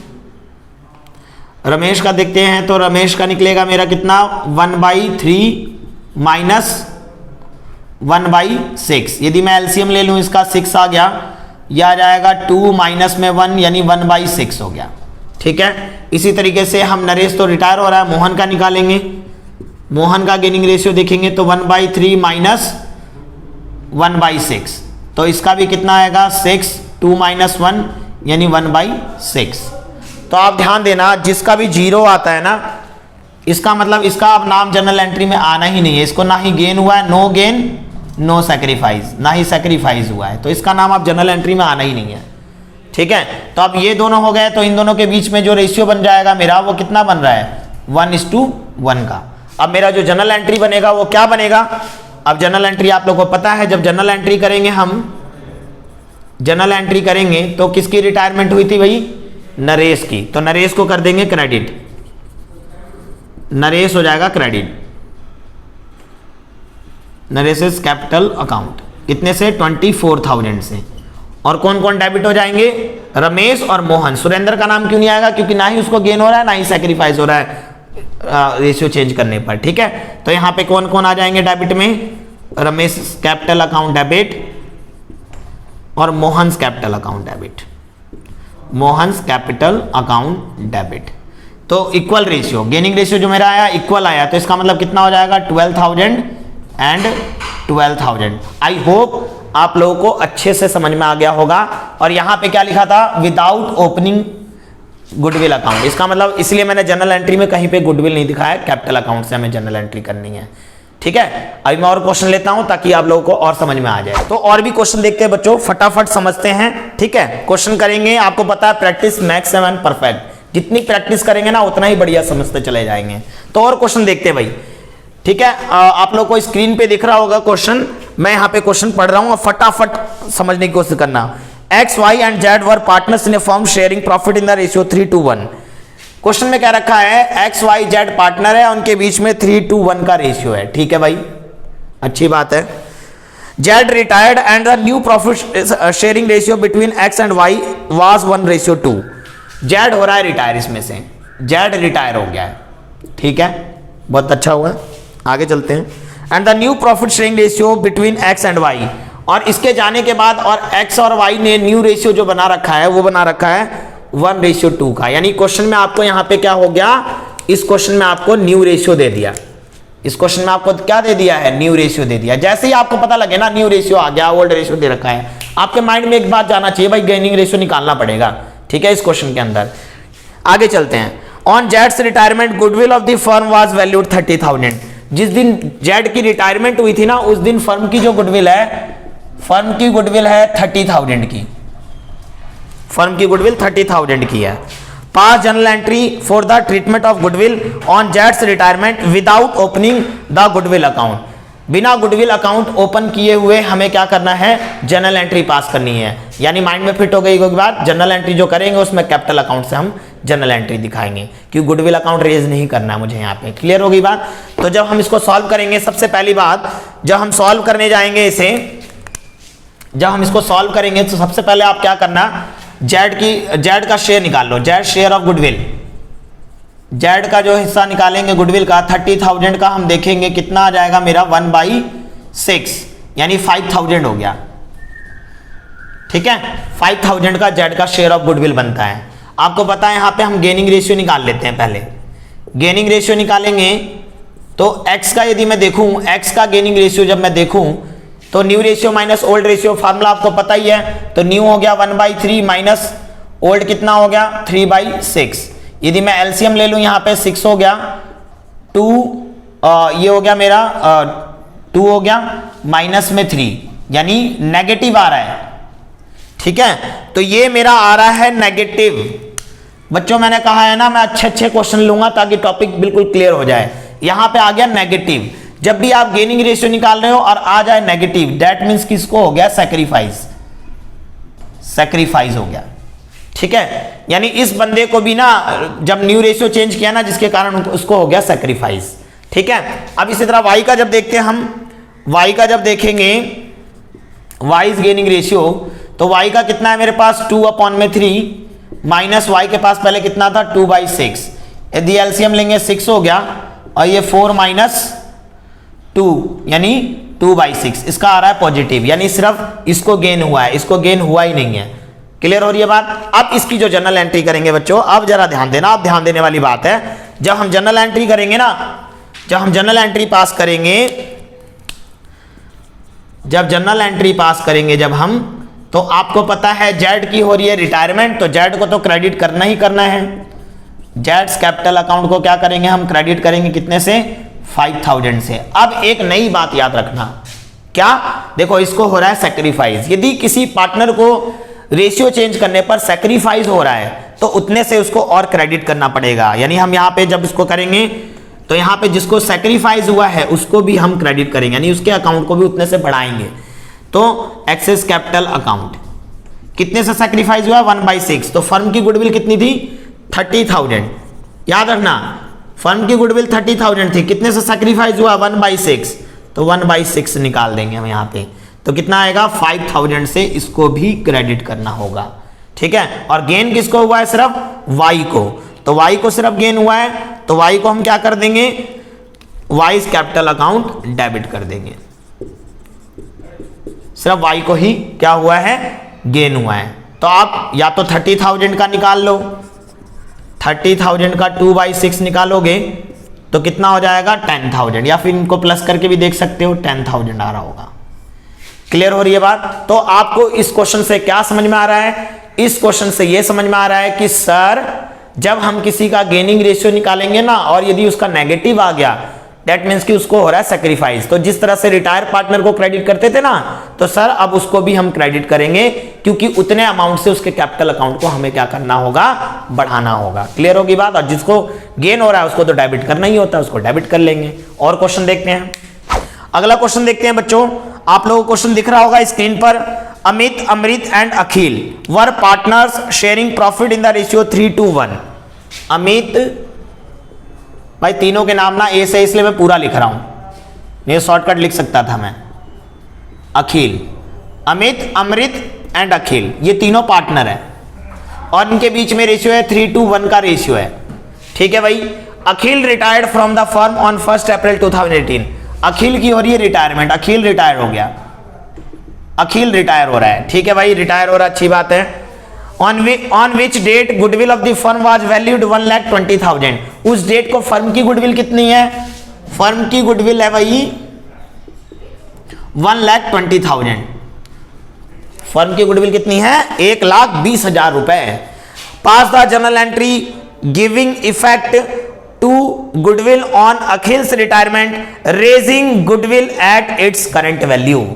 रमेश का देखते हैं तो रमेश का निकलेगा मेरा कितना, 1/3 माइनस 1/6। यदि मैं एलसीएम ले लूं इसका 6 आ गया, यह आ जाएगा 2 माइनस में 1 यानी 1/6 हो गया। ठीक है, इसी तरीके से हम नरेश तो रिटायर हो रहा है, मोहन का निकालेंगे। मोहन का गेनिंग रेशियो देखेंगे तो 1/3 माइनस 1/6, तो इसका भी कितना आएगा 6, 2 माइनस 1 यानी 1/6। तो आप ध्यान देना, जिसका भी 0 आता है ना, इसका मतलब इसका अब नाम जनरल एंट्री में आना ही नहीं है। इसको ना ही गेन हुआ है, नो गेन नो सैक्रिफाइस, ना ही सैक्रिफाइस हुआ है, तो इसका नाम अब जनरल एंट्री में आना ही नहीं है। ठीक है, तो अब ये दोनों हो गए, तो इन दोनों के बीच में जो रेशियो बन जाएगा मेरा वो कितना बन रहा है, 1:1 का। अब मेरा जो जनरल एंट्री बनेगा वो क्या बनेगा? अब जनरल एंट्री आप लोगों को पता है, जब जनरल एंट्री करेंगे हम, जनरल एंट्री करेंगे तो किसकी रिटायरमेंट हुई थी भाई? नरेश की। तो नरेश को कर देंगे क्रेडिट, नरेश हो जाएगा क्रेडिट, नरेश कैपिटल अकाउंट। कितने से? 24,000 से। और कौन कौन डेबिट हो जाएंगे? रमेश और मोहन। सुरेंद्र का नाम क्यों नहीं आएगा? क्योंकि ना ही उसको गेन हो रहा है ना ही सैक्रिफाइस हो रहा है रेशियो चेंज करने पर। ठीक है, तो यहां पे कौन कौन आ जाएंगे डेबिट में? रमेश कैपिटल अकाउंट डेबिट और Mohan capital account debit, Mohan capital account debit. तो इक्वल रेशियो, गेनिंग रेशियो जो मेरा आया इक्वल आया, तो इसका मतलब कितना हो जाएगा? 12,000 एंड 12,000। आई होप आप लोगों को अच्छे से समझ में आ गया होगा। और यहां पे क्या लिखा था? Without opening goodwill account. इसका मतलब इसलिए मैंने जनरल एंट्री में कहीं पे गुडविल नहीं दिखाया, कैपिटल अकाउंट से हमें जनरल एंट्री करनी है। ठीक है, अभी मैं और क्वेश्चन लेता हूं ताकि आप लोगों को और समझ में आ जाए। तो और भी क्वेश्चन देखते हैं बच्चों, फटाफट समझते हैं। ठीक है, क्वेश्चन करेंगे, आपको पता है प्रैक्टिस मैक्स एंड परफेक्ट, जितनी प्रैक्टिस करेंगे ना उतना ही बढ़िया समझते चले जाएंगे। तो और क्वेश्चन देखते हैं भाई। ठीक है, आप लोग को स्क्रीन पे दिख रहा होगा क्वेश्चन, मैं यहाँ पे क्वेश्चन पढ़ रहा हूँ और फटाफट समझने की कोशिश करना। X Y and Z were partners in a firm sharing profit in the ratio 3:1। Question में क्या रखा है, एक्स वाई जेड पार्टनर है, उनके बीच में 3:1 का रेशियो है। ठीक है भाई, अच्छी बात है। Z retired and the new profit sharing ratio between X and why was 1:2। Z हो रहा है रिटायर, इसमें से जेड रिटायर हो गया है। ठीक है, बहुत अच्छा हुआ, आगे चलते हैं। And the new profit sharing ratio between X and Y, और इसके जाने के बाद और एक्स और वाई ने न्यू रेशियो जो बना रखा है वो बना रखा है 1:2 का। यानी क्वेश्चन में आपको यहां पे क्या हो गया, इस क्वेश्चन में आपको न्यू रेशियो दे दिया। इस क्वेश्चन में आपको क्या दे दिया है, न्यू रेशियो दे दिया। जैसे ही आपको पता लगे ना न्यू रेशियो आ गया, ओल्ड रेशियो दे रखा है, आपके माइंड में एक बात जाना चाहिए भाई, गेनिंग रेशियो निकालना पड़ेगा। ठीक है, इस क्वेश्चन के अंदर आगे चलते हैं। ऑन जेड्स retirement goodwill of the firm was valued 30,000। जिस दिन जेड की रिटायरमेंट हुई थी ना, उस दिन फर्म की जो गुडविल है, फर्म की गुडविल है 30,000 की। फर्म की गुडविल 30,000 की है। Pass journal entry for the treatment of goodwill on जेड्स retirement without opening the goodwill account. बिना गुडविल अकाउंट ओपन किए हुए हमें क्या करना है, जनरल एंट्री पास करनी है। यानी माइंड में फिट हो गई के बाद जनरल एंट्री जो करेंगे उसमें कैपिटल अकाउंट से हम जनरल एंट्री दिखाएंगे, क्योंकि गुडविल अकाउंट रेज नहीं करना है मुझे यहाँ पे। क्लियर हो गई बात। तो जब हम इसको सॉल्व करेंगे, सबसे पहली बात जब हम सॉल्व करने जाएंगे इसे, जब हम इसको सॉल्व करेंगे तो सबसे पहले आप क्या करना, जेड का शेयर निकाल लो, Z share of goodwill. Z का जो हिस्सा निकालेंगे गुडविल का 30,000 का, हम देखेंगे कितना आ जाएगा मेरा 1/6, यानी 5,000 हो गया। ठीक है, 5,000 का जेड का शेयर ऑफ गुडविल बनता है। आपको पता है यहाँ पे हम गेनिंग रेशियो निकाल लेते हैं। पहले गेनिंग रेशियो निकालेंगे तो एक्स का यदि मैं देखूं, एक्स का गेनिंग रेशियो जब मैं देखूं तो new ratio minus old ratio, formula आपको पता ही है। तो न्यू हो गया 1/3 माइनस ओल्ड कितना हो गया 3/6। यदि मैं एलसीएम ले लूं यहाँ पे 6 हो गया, 2 ये हो गया मेरा 2 हो गया, माइनस में 3 यानी नेगेटिव आ रहा है। ठीक है, तो ये मेरा आ रहा है नेगेटिव। बच्चों मैंने कहा है ना मैं अच्छे क्वेश्चन लूंगा ताकि टॉपिक बिल्कुल क्लियर हो जाए। यहां पे आ गया नेगेटिव। जब भी आप गेनिंग रेशियो निकाल रहे हो और आ जाए नेगेटिव, दैट मींस किसको हो गया, सैक्रिफाइस, सैक्रिफाइस हो गया। ठीक है, यानी इस बंदे को भी ना जब न्यू रेशियो चेंज किया ना, जिसके कारण उसको हो गया सैक्रिफाइस। ठीक है, अब इसी तरह वाई का जब देखते हैं हम, वाई का जब देखेंगे वाई इज गेनिंग रेशियो, तो वाई का कितना है मेरे पास 2/3 माइनस वाई के पास पहले कितना था 2/6। यदि एलसीएम लेंगे 6 हो गया और ये 4 माइनस 2 यानी 2/6। इसका आ रहा है पॉजिटिव, यानी सिर्फ इसको गेन हुआ है, इसको गेन हुआ ही नहीं है। क्लियर हो रही है बात। अब इसकी जो जनरल एंट्री करेंगे बच्चों, अब जरा ध्यान देना, अब ध्यान देने वाली बात है। जब हम जनरल एंट्री करेंगे ना, जब हम जनरल एंट्री पास करेंगे, जब जनरल एंट्री पास करेंगे जब हम, तो आपको पता है जेड की हो रही है रिटायरमेंट, तो जेड को तो क्रेडिट करना ही करना है। जेड्स कैपिटल अकाउंट को क्या करेंगे हम, क्रेडिट करेंगे कितने से, 5,000 से। अब एक नई बात याद रखना, क्या देखो इसको हो रहा है सैक्रिफाइस। यदि किसी पार्टनर को रेशियो चेंज करने पर सैक्रिफाइस हो रहा है तो उतने से उसको और क्रेडिट करना पड़ेगा। यानी हम यहाँ पे जब इसको करेंगे तो यहाँ पे जिसको सैक्रिफाइस हुआ है उसको भी हम क्रेडिट करेंगे, यानी उसके अकाउंट को भी उतने से बढ़ाएंगे। तो एक्सेस कैपिटल अकाउंट कितने से सैक्रिफाइस हुआ 1/6। तो फर्म की गुडविल कितनी थी 30,000। याद रखना फर्म की गुडविल 30,000 थी, कितने से सैक्रिफाइस हुआ 1/6, तो 1/6 निकाल देंगे हम यहाँ पे। तो कितना आएगा 5,000 से इसको भी क्रेडिट करना होगा। ठीक है, और गेन किसको हुआ है, सिर्फ वाई को। तो वाई को सिर्फ गेन हुआ है, तो वाई को हम क्या कर देंगे, वाई कैपिटल अकाउंट डेबिट कर देंगे। सिर्फ वाई को ही क्या हुआ है, गेन हुआ है। तो आप या तो 30,000 का निकाल लो, 30,000 का 2/6 निकालोगे तो कितना हो जाएगा 10,000, या फिर इनको प्लस करके भी देख सकते हो 10,000 आ रहा होगा। क्लियर हो रही है बात। तो आपको इस क्वेश्चन से क्या समझ में आ रहा है, इस क्वेश्चन से यह समझ में आ रहा है कि सर जब हम किसी का गेनिंग रेशियो निकालेंगे ना और यदि उसका नेगेटिव आ गया दैट मीन्स कि उसको हो रहा है सेक्रीफाइस। तो जिस तरह से रिटायर पार्टनर को क्रेडिट करते थे ना, तो सर अब उसको भी हम क्रेडिट करेंगे, क्योंकि उतने अमाउंट से उसके कैपिटल अकाउंट को हमें क्या करना होगा, बढ़ाना होगा। क्लियर होगी बात। और जिसको गेन हो रहा है उसको तो डेबिट करना ही होता है, उसको डेबिट कर लेंगे। और क्वेश्चन देखते हैं, अगला क्वेश्चन देखते हैं बच्चों। आप लोगों को क्वेश्चन दिख रहा होगा स्क्रीन पर। Amit, Amrit and Akhil were partners sharing profit in the ratio 3:1। Amit, भाई तीनों के नाम ना ए से, इसलिए मैं पूरा लिख रहा हूं, ये शॉर्टकट लिख सकता था मैं। अखिल, अमित, अमृत एंड अखिल, ये तीनों पार्टनर है और इनके बीच में रेशियो है 3:1 का रेशियो है। ठीक है भाई। Akhil retired from the firm on 1 April 2018। Akhil की हो रही है रिटायरमेंट, अखिल रिटायर हो गया, अखिल रिटायर हो रहा है। ठीक है भाई, रिटायर हो रहा है, अच्छी बात है। On which date goodwill of the firm was valued 1,20,000। उस डेट को फर्म की गुडविल कितनी है, फर्म की गुडविल है भाई 1,20,000। फर्म की गुडविल कितनी है, 1,20,000 रुपए। Pass the journal entry giving effect to goodwill on Akhil's retirement, raising goodwill at its current value.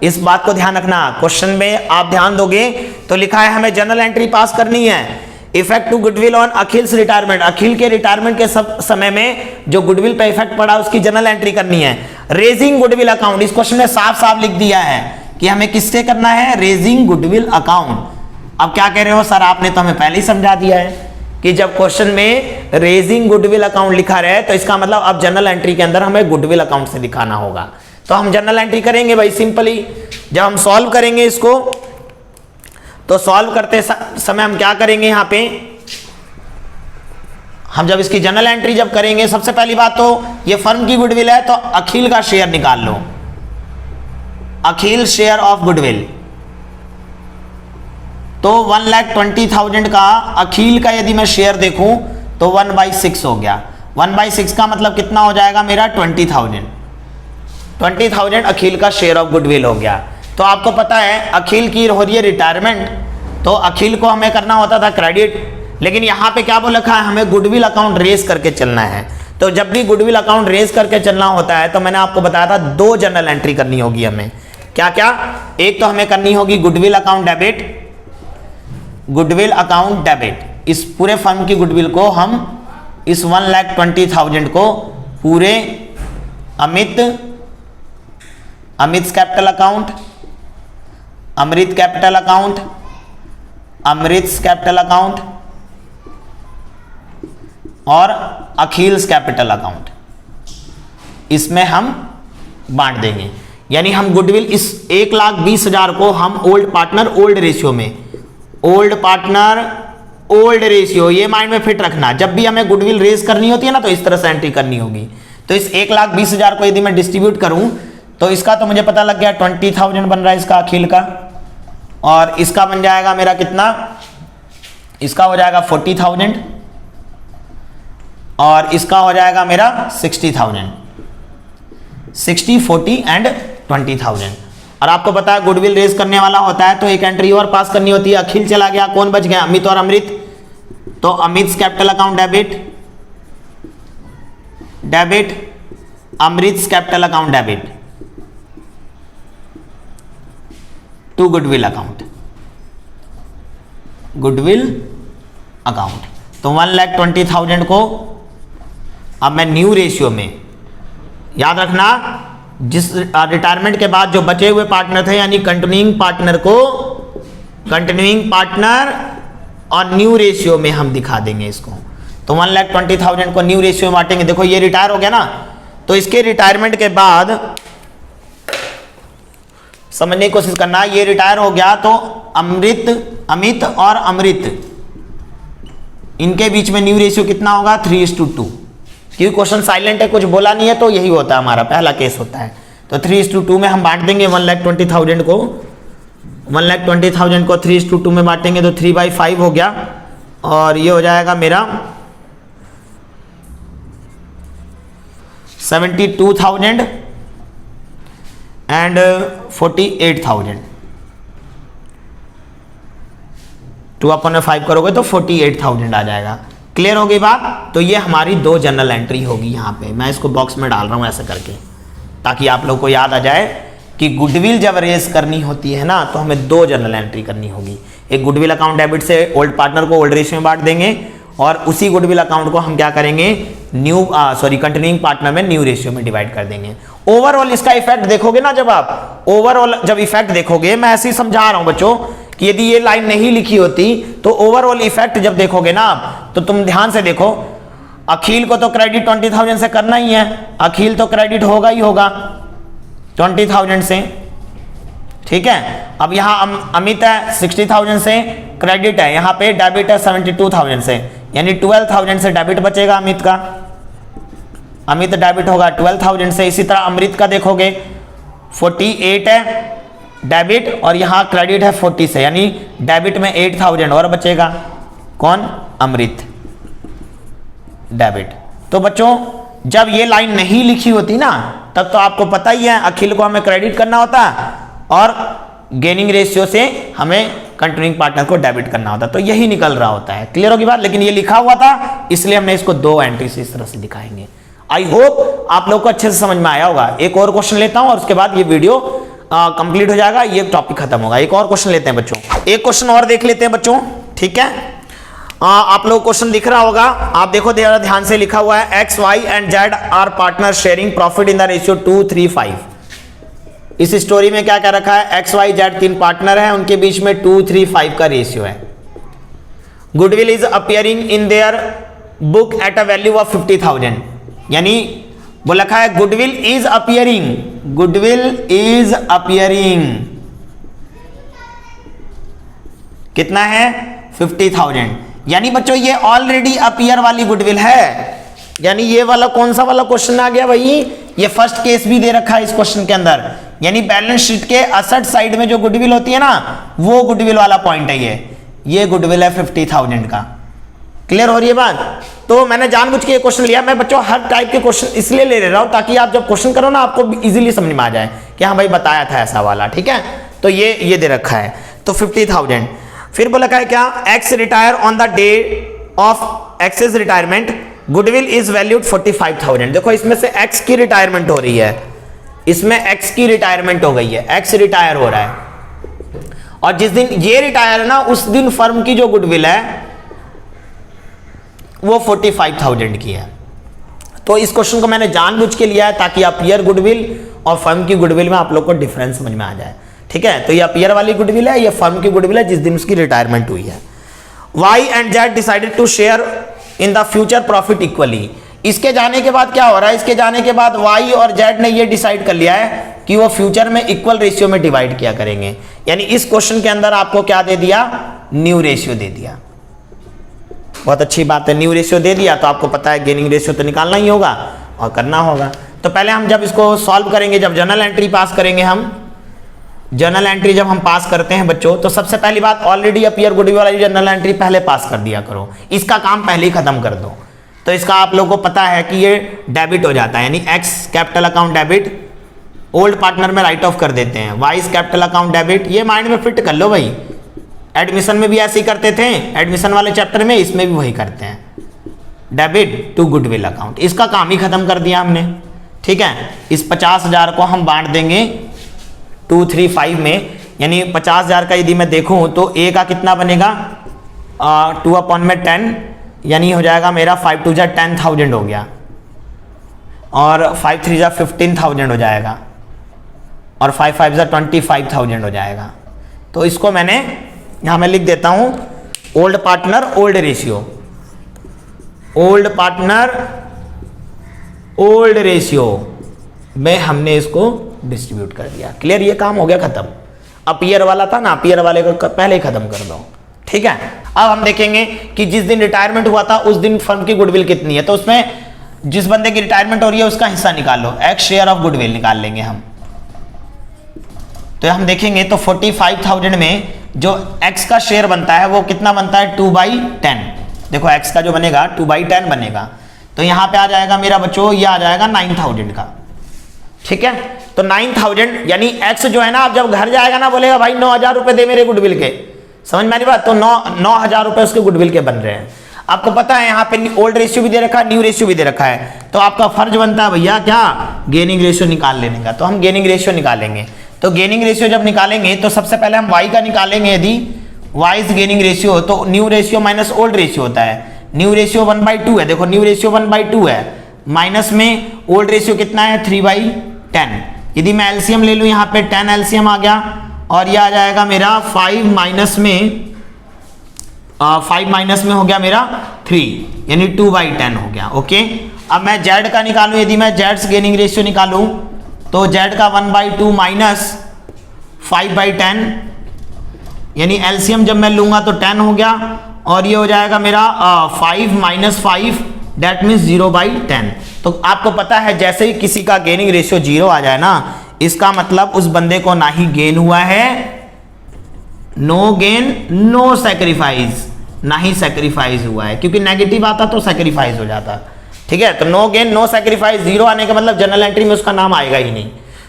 इस बात को ध्यान रखना, क्वेश्चन में आप ध्यान दोगे तो लिखा है हमें जर्नल एंट्री पास करनी है, effect to goodwill on Akhil's retirement, Akhil के रिटायरमेंट के समय में जो गुडविल पे इफेक्ट पड़ा उसकी जर्नल एंट्री करनी है। रेजिंग गुडविल अकाउंट, इस क्वेश्चन में साफ साफ लिख दिया है कि हमें किससे करना है, रेजिंग गुडविल अकाउंट। अब क्या कह रहे हो सर, आपने तो हमें पहले ही समझा दिया है कि जब क्वेश्चन में रेजिंग गुडविल अकाउंट लिखा रहे तो इसका मतलब अब जर्नल एंट्री के अंदर हमें गुडविल अकाउंट से दिखाना होगा। तो हम जर्नल एंट्री करेंगे भाई सिंपली। जब हम सॉल्व करेंगे इसको, तो सॉल्व करते समय हम क्या करेंगे, यहां पे हम जब इसकी जर्नल एंट्री जब करेंगे, सबसे पहली बात तो ये फर्म की गुडविल है तो अखिल का शेयर निकाल लो, अखिल शेयर ऑफ गुडविल। तो 1,20,000 का अखिल का यदि मैं शेयर देखूं तो 1/6 हो गया। 1/6 का मतलब कितना हो जाएगा मेरा, 20,000 अखिल का शेयर ऑफ गुडविल हो गया। तो आपको पता है अखिल की हो रही है रिटायरमेंट, तो अखिल को हमें करना होता था क्रेडिट, लेकिन यहाँ पे क्या बोल रखा है, हमें गुडविल अकाउंट रेज करके चलना है। तो जब भी गुडविल अकाउंट रेज करके चलना होता है तो मैंने आपको बताया था 2 जर्नल एंट्री करनी होगी हमें। क्या क्या, एक तो हमें करनी होगी goodwill account debit, goodwill account debit. इस पूरे फर्म की गुडविल को हम इस 1,20,000 को पूरे अमित कैपिटल अकाउंट, अमृत कैपिटल अकाउंट, अमृत कैपिटल अकाउंट और अखिल्स कैपिटल अकाउंट, इसमें हम बांट देंगे। यानी हम गुडविल इस 1,20,000 को हम ओल्ड पार्टनर ओल्ड रेशियो में, ओल्ड पार्टनर ओल्ड रेशियो, ये माइंड में फिट रखना। जब भी हमें गुडविल रेज करनी होती है ना तो इस तरह से एंट्री करनी होगी। तो इस 1,20,000 को यदि मैं डिस्ट्रीब्यूट करूं तो इसका तो मुझे पता लग गया 20,000 बन रहा है इसका अखिल का, और इसका बन जाएगा मेरा कितना, इसका हो जाएगा 40,000 और इसका हो जाएगा मेरा 60,000, 60, 40 एंड 20,000। और आपको पता है गुडविल रेज करने वाला होता है तो एक एंट्री और पास करनी होती है। अखिल चला गया, कौन बच गया, अमित और अमृत। तो Amit capital account debit, Amrit capital account debit to goodwill account, goodwill account. तो 1,20,000 को अब मैं न्यू रेशियो में, याद रखना जिस रिटायरमेंट के बाद जो बचे हुए पार्टनर थे यानी कंटिन्यूइंग पार्टनर को, कंटिन्यूइंग पार्टनर और न्यू रेशियो में हम दिखा देंगे इसको। तो 1,20,000 को न्यू रेशियो में बांटेंगे। देखो ये रिटायर हो गया ना, तो इसके रिटायरमेंट के बाद समझने की कोशिश करना, ये रिटायर हो गया तो अमित और अमृत इनके बीच में न्यू रेशियो कितना होगा, 3:2। क्योंकि क्वेश्चन साइलेंट है, कुछ बोला नहीं है, तो यही होता है हमारा पहला केस होता है। तो 3:2 में हम बांट देंगे 1,20,000 को, 1,20,000 को 3:2 में बांटेंगे तो 3/5 हो गया, और ये हो जाएगा मेरा 72,000 एंड 48,000। 2/5 करोगे तो 48,000 आ जाएगा। क्लियर हो गई बात। तो ये हमारी 2 जनरल एंट्री होगी यहाँ पे, मैं इसको बॉक्स में डाल रहा हूँ ऐसे करके, ताकि आप लोग को याद आ जाए कि गुडविल जब रेज करनी होती है ना तो हमें 2 जनरल एंट्री करनी होगी। एक गुडविल अकाउंट डेबिट से ओल्ड पार्टनर को ओल्ड रेशियो में बांट देंगे, और उसी गुडविल अकाउंट को हम क्या करेंगे, कंटिन्यूइंग पार्टनर में न्यू रेशियो में डिवाइड कर देंगे। ओवरऑल इसका इफेक्ट देखोगे ना, जब आप ओवरऑल जब इफेक्ट देखोगे, मैं ऐसे ही समझा रहा हूं बच्चों कि यदि ये लाइन नहीं लिखी होती तो ओवरऑल इफेक्ट जब देखोगे ना आप, तो तुम ध्यान से देखो, अखिल को तो क्रेडिट 20,000 से करना ही है, अखिल तो क्रेडिट होगा ही होगा 20,000 से, ठीक है। अब यहां अमित है 60,000 से क्रेडिट है, यहां पे डेबिट है 72,000 से, यानी 12,000 से डेबिट बचेगा अमित का, अमित डेबिट होगा 12,000 से। इसी तरह अमृत का देखोगे 48 है डेबिट और यहां क्रेडिट है 40 से, यानी डेबिट में 8,000 और बचेगा, कौन, अमृत, डेबिट। तो बच्चों जब ये लाइन नहीं लिखी होती ना, तब तो आपको पता ही है अखिल को हमें क्रेडिट करना होता और गेनिंग रेशियो से हमें कंटिन्यूइंग पार्टनर को डेबिट करना होता, तो यही निकल रहा होता है। क्लियर होगी बात। लेकिन ये लिखा हुआ था इसलिए हमने इसको 2 एंट्री से इस तरह से दिखाएंगे। आई होप आप लोग को अच्छे से समझ में आया होगा। एक और क्वेश्चन लेता हूं और उसके बाद ये वीडियो कंप्लीट हो जाएगा, ये टॉपिक खत्म होगा। एक और क्वेश्चन लेते हैं बच्चों, एक क्वेश्चन और देख लेते हैं बच्चों, ठीक है। आप लोग क्वेश्चन दिख रहा होगा, आप देखो ध्यान से, लिखा हुआ है X Y and Z are partner sharing profit in the ratio 2:3:5। इस स्टोरी में क्या क्या रखा है, एक्स वाई जेड 3 पार्टनर हैं, उनके बीच में 2:3:5 का रेशियो है। Goodwill is appearing in their book at a value of 50,000, यानी वो लिखा है goodwill is appearing, goodwill is appearing कितना है 50,000, यानी बच्चों ये ऑलरेडी अपियर वाली गुडविल है। यानी ये वाला कौन सा वाला क्वेश्चन आ गया भाई, ये फर्स्ट केस भी दे रखा है इस क्वेश्चन के अंदर, यानी बैलेंस शीट के असेट साइड में जो गुडविल होती है ना, वो गुडविल वाला पॉइंट है ये गुडविल है 50,000 का। क्लियर हो रही है बात। तो मैंने जानबूझ के ये क्वेश्चन लिया, मैं बच्चों हर टाइप के क्वेश्चन इसलिए ले रहा हूं ताकि आप जब क्वेश्चन करो ना आपको इजीली समझ में आ जाए कि हाँ भाई बताया था ऐसा वाला, ठीक है। तो ये दे रखा है, तो 50,000। फिर बोला है क्या, X retire on the day of X's retirement, goodwill is valued 45,000। देखो इसमें से एक्स की रिटायरमेंट हो रही है, इसमें एक्स की रिटायरमेंट हो गई है, एक्स रिटायर हो रहा है, और जिस दिन ये रिटायर है ना उस दिन फर्म की जो गुडविल है वो 45,000 की है। तो इस क्वेश्चन को मैंने जानबूझ के लिया है ताकि अपियर गुडविल और फर्म की गुडविल में आप लोग को डिफरेंस समझ में आ जाए, ठीक है। तो ये अपियर वाली गुडविल है, ये फर्म की गुडविल है जिस दिन उसकी रिटायरमेंट हुई है। Y and Z decided to share in the future profit equally. इसके जाने के बाद क्या हो रहा है, इसके जाने के बाद वाई और जेड ने ये डिसाइड कर लिया है कि वो फ्यूचर में इक्वल रेशियो में डिवाइड किया करेंगे। यानी इस क्वेश्चन के अंदर आपको क्या दे दिया, न्यू रेशियो दे दिया। बहुत अच्छी बात है, न्यू रेशियो दे दिया तो आपको पता है गेनिंग रेशियो तो निकालना ही होगा और करना होगा। तो पहले हम जब इसको सॉल्व करेंगे, जब जर्नल एंट्री पास करेंगे, हम जर्नल एंट्री जब हम पास करते हैं बच्चों, तो सबसे पहली बात ऑलरेडी अपियर गुडविल वाली जर्नल एंट्री पहले पास कर दिया करो, इसका काम पहले ही खत्म कर दो। तो इसका आप लोगों को पता है कि ये डेबिट हो जाता है, यानी x capital account debit, old partner में राइट ऑफ कर देते हैं, वाइस कैपिटल अकाउंट डेबिट, ये माइंड में फिट कर लो भाई। एडमिशन में भी ऐसे ही करते थे, एडमिशन वाले चैप्टर में, इसमें भी वही करते हैं, डेबिट टू गुडविल अकाउंट, इसका काम ही खत्म कर दिया हमने, ठीक है। इस 50,000 को हम बांट देंगे 2:3:5 में, यानी 50,000 का यदि मैं देखूं तो ए का कितना बनेगा 2/10, यानी हो जाएगा मेरा 5 2 10,000 हो गया, और 5 3 15,000 हो जाएगा, और 5 5 25,000 हो जाएगा। तो इसको मैंने यहां मैं लिख देता हूं old partner old ratio, old partner old ratio में हमने इसको डिस्ट्रीब्यूट कर दिया। क्लियर, ये काम हो गया खत्म। अपियर वाला था ना, अपियर वाले को पहले ही खत्म कर दो, ठीक है। अब हम देखेंगे कि जिस दिन रिटायरमेंट हुआ था उस दिन फर्म की गुडविल कितनी है। तो उसमें जिस बंदे की रिटायरमेंट हो रही है उसका हिस्सा निकाल लो, एक्स शेयर ऑफ गुडविल निकाल लेंगे हम। तो हम देखेंगे तो 45,000 में जो एक्स का शेयर बनता है वो कितना बनता है 2/10। देखो एक्स का जो बनेगा 2/10 बनेगा, तो यहां पे आ जाएगा मेरा बच्चों, ये आ जाएगा 9,000 का, ठीक है। तो 9,000 यानी एक्स जो है ना, अब जब घर जाएगा ना बोलेगा भाई 9,000 रुपए दे मेरे गुडविल के, समझ में आ रही बात। तो 9,000 रुपए उसके गुडविल के बन रहे हैं। आपको पता है यहाँ पे ओल्ड रेशियो भी दे रखा है, न्यू रेशियो भी दे रखा है, तो आपका फर्ज बनता है भैया क्या, गेनिंग रेशियो निकाल लेने का। तो हम गेनिंग रेशियो निकालेंगे। तो गेनिंग रेशियो जब निकालेंगे तो सबसे पहले हम y का निकालेंगे। यदि y इज गेनिंग रेशियो तो new ratio minus old ratio होता है। न्यू रेशियो 1/2 है, देखो न्यू रेशियो 1/2 है, माइनस में ओल्ड रेशियो कितना है 3/10। यदि मैं एलसीएम ले लूँ, यहाँ पे 10 एलसीएम आ गया और ये आ जाएगा मेरा 5 माइनस में हो गया मेरा 3, यानी 2/10 हो गया। ओके, अब मैं z का निकालूं। यदि मैं z गेनिंग रेशियो निकालूं तो z का 1/2 माइनस 5/10, यानी एलसीएम जब मैं लूंगा तो 10 हो गया और ये हो जाएगा मेरा 5 माइनस 5, दैट मीन्स 0/10। तो आपको पता है जैसे ही किसी का गेनिंग रेशियो 0 आ जाए ना, इसका मतलब उस बंदे को ना ही गेन हुआ है, नो गेन नो सैक्रिफाइस, ना ही सैक्रिफाइस हुआ है, क्योंकि नेगेटिव आता तो सैक्रिफाइस हो जाता। ठीक है, तो नो गेन नो सैक्रिफाइस, 0 आने का मतलब जनरल एंट्री में उसका नाम आएगा ही नहीं।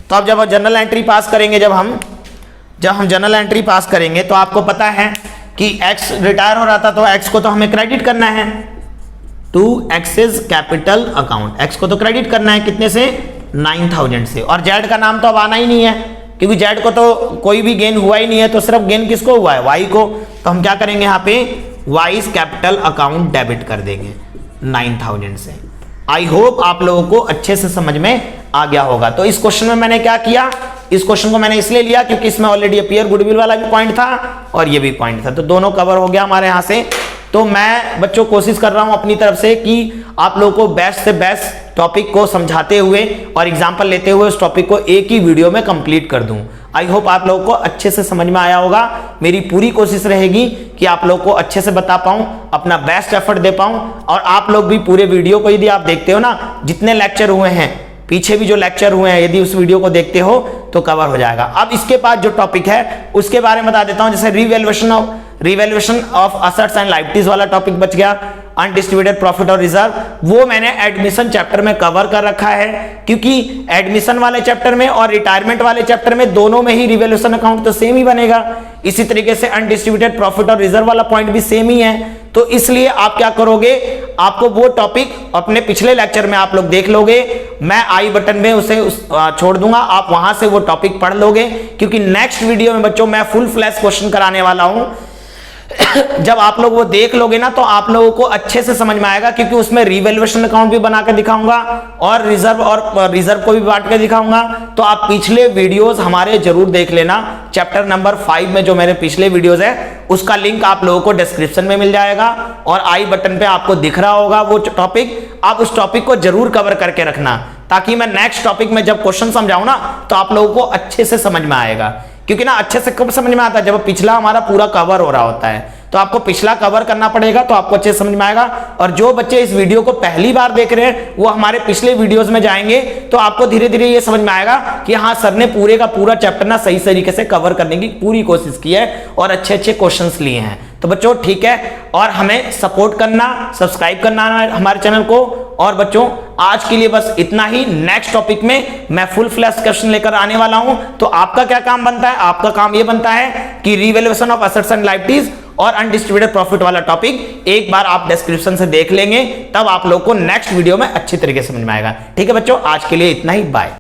तो अब जब जनरल एंट्री पास करेंगे, जब हम जनरल एंट्री पास करेंगे तो आपको पता है कि x रिटायर हो रहा था, तो x को तो हमें क्रेडिट करना है to X's capital account. x को तो क्रेडिट करना है कितने से, 9000 से। और z का नाम तो अब आना ही नहीं है, क्योंकि z को तो कोई भी गेन हुआ ही नहीं है, तो सिर्फ गेन किसको हुआ है, y को। तो हम क्या करेंगे यहाँ पे, y कैपिटल अकाउंट डेबिट कर देंगे 9000 से। आई होप आप लोगों को अच्छे से समझ में आ गया होगा। तो इस क्वेश्चन में मैंने क्या किया, इस क्वेश्चन को मैंने इसलिए लिया क्योंकि इसमें ऑलरेडी अपीयर गुडविल वाला भी पॉइंट था और ये भी पॉइंट था, तो दोनों कवर हो गया हमारे यहाँ से। तो मैं बच्चों कोशिश कर रहा हूँ अपनी तरफ से कि आप लोगों को बेस्ट से बेस्ट टॉपिक को समझाते हुए और एग्जाम्पल लेते हुए उस टॉपिक को एक ही वीडियो में कंप्लीट कर दूं। आई होप आप लोगों को अच्छे से समझ में आया होगा। मेरी पूरी कोशिश रहेगी कि आप लोगों को अच्छे से बता पाऊं, अपना बेस्ट एफर्ट दे पाऊं, और आप लोग भी पूरे वीडियो को यदि आप देखते हो ना, जितने लेक्चर हुए हैं, पीछे भी जो लेक्चर हुए हैं, यदि उस वीडियो को देखते हो तो कवर हो जाएगा। अब इसके बाद जो टॉपिक है उसके बारे में बता देता हूं। जैसे revaluation of assets and liabilities वाला टॉपिक बच गया, अनडिस्ट्रीब्यूटेड प्रॉफिट और रिजर्व, वो मैंने एडमिशन चैप्टर में कवर कर रखा है, क्योंकि एडमिशन वाले चैप्टर में और रिटायरमेंट वाले चैप्टर में दोनों में ही रिवैल्यूएशन अकाउंट तो सेम ही बनेगा। इसी तरीके से अनडिस्ट्रीब्यूटेड प्रॉफिट और रिजर्व वाला पॉइंट भी सेम ही है। तो इसलिए आप क्या करोगे, आपको वो टॉपिक अपने पिछले लेक्चर में आप लोग देख लोगे, मैं आई बटन में उसे छोड़ दूंगा, आप वहां से वो टॉपिक पढ़ लोगे, क्योंकि नेक्स्ट वीडियो में बच्चों मैं फुल फ्लैश क्वेश्चन कराने वाला हूं। जब आप लोग वो देख लोगे ना तो आप लोगों को अच्छे से समझ में आएगा, क्योंकि उसमें रिवैल्यूएशन अकाउंट भी बना के दिखाऊंगा और रिजर्व को भी बांट के दिखाऊंगा। तो आप पिछले वीडियोस हमारे जरूर देख लेना। चैप्टर नंबर 5 में जो मेरे पिछले वीडियोस है उसका लिंक आप लोगों को डिस्क्रिप्शन में मिल जाएगा और आई बटन पे आपको दिख रहा होगा वो टॉपिक। आप उस टॉपिक को जरूर कवर करके रखना, ताकि मैं नेक्स्ट टॉपिक में जब क्वेश्चन समझाऊं ना तो आप लोगों को अच्छे से समझ में आएगा। क्योंकि ना अच्छे से कब समझ में आता है, जब पिछला हमारा पूरा कवर हो रहा होता है। तो आपको पिछला कवर करना पड़ेगा, तो आपको अच्छे से समझ में आएगा। और जो बच्चे इस वीडियो को पहली बार देख रहे हैं वो हमारे पिछले वीडियोस में जाएंगे, तो आपको धीरे धीरे ये समझ में आएगा कि हाँ, सर ने पूरे का पूरा चैप्टर ना सही तरीके से कवर करने की पूरी कोशिश की है और अच्छे अच्छे क्वेश्चंस लिए हैं। तो बच्चों ठीक है, और हमें सपोर्ट करना, सब्सक्राइब करना हमारे चैनल को। और बच्चों आज के लिए बस इतना ही। नेक्स्ट टॉपिक में मैं फुल फ्लैश क्वेश्चन लेकर आने वाला हूं। तो आपका क्या काम बनता है, आपका काम यह बनता है कि revaluation of assets and liabilities और अनडिस्ट्रीब्यूटेड प्रॉफिट वाला टॉपिक एक बार आप डिस्क्रिप्शन से देख लेंगे, तब आप लोग को नेक्स्ट वीडियो में अच्छी तरीके से समझ में आएगा। ठीक है बच्चों, आज के लिए इतना ही, बाय।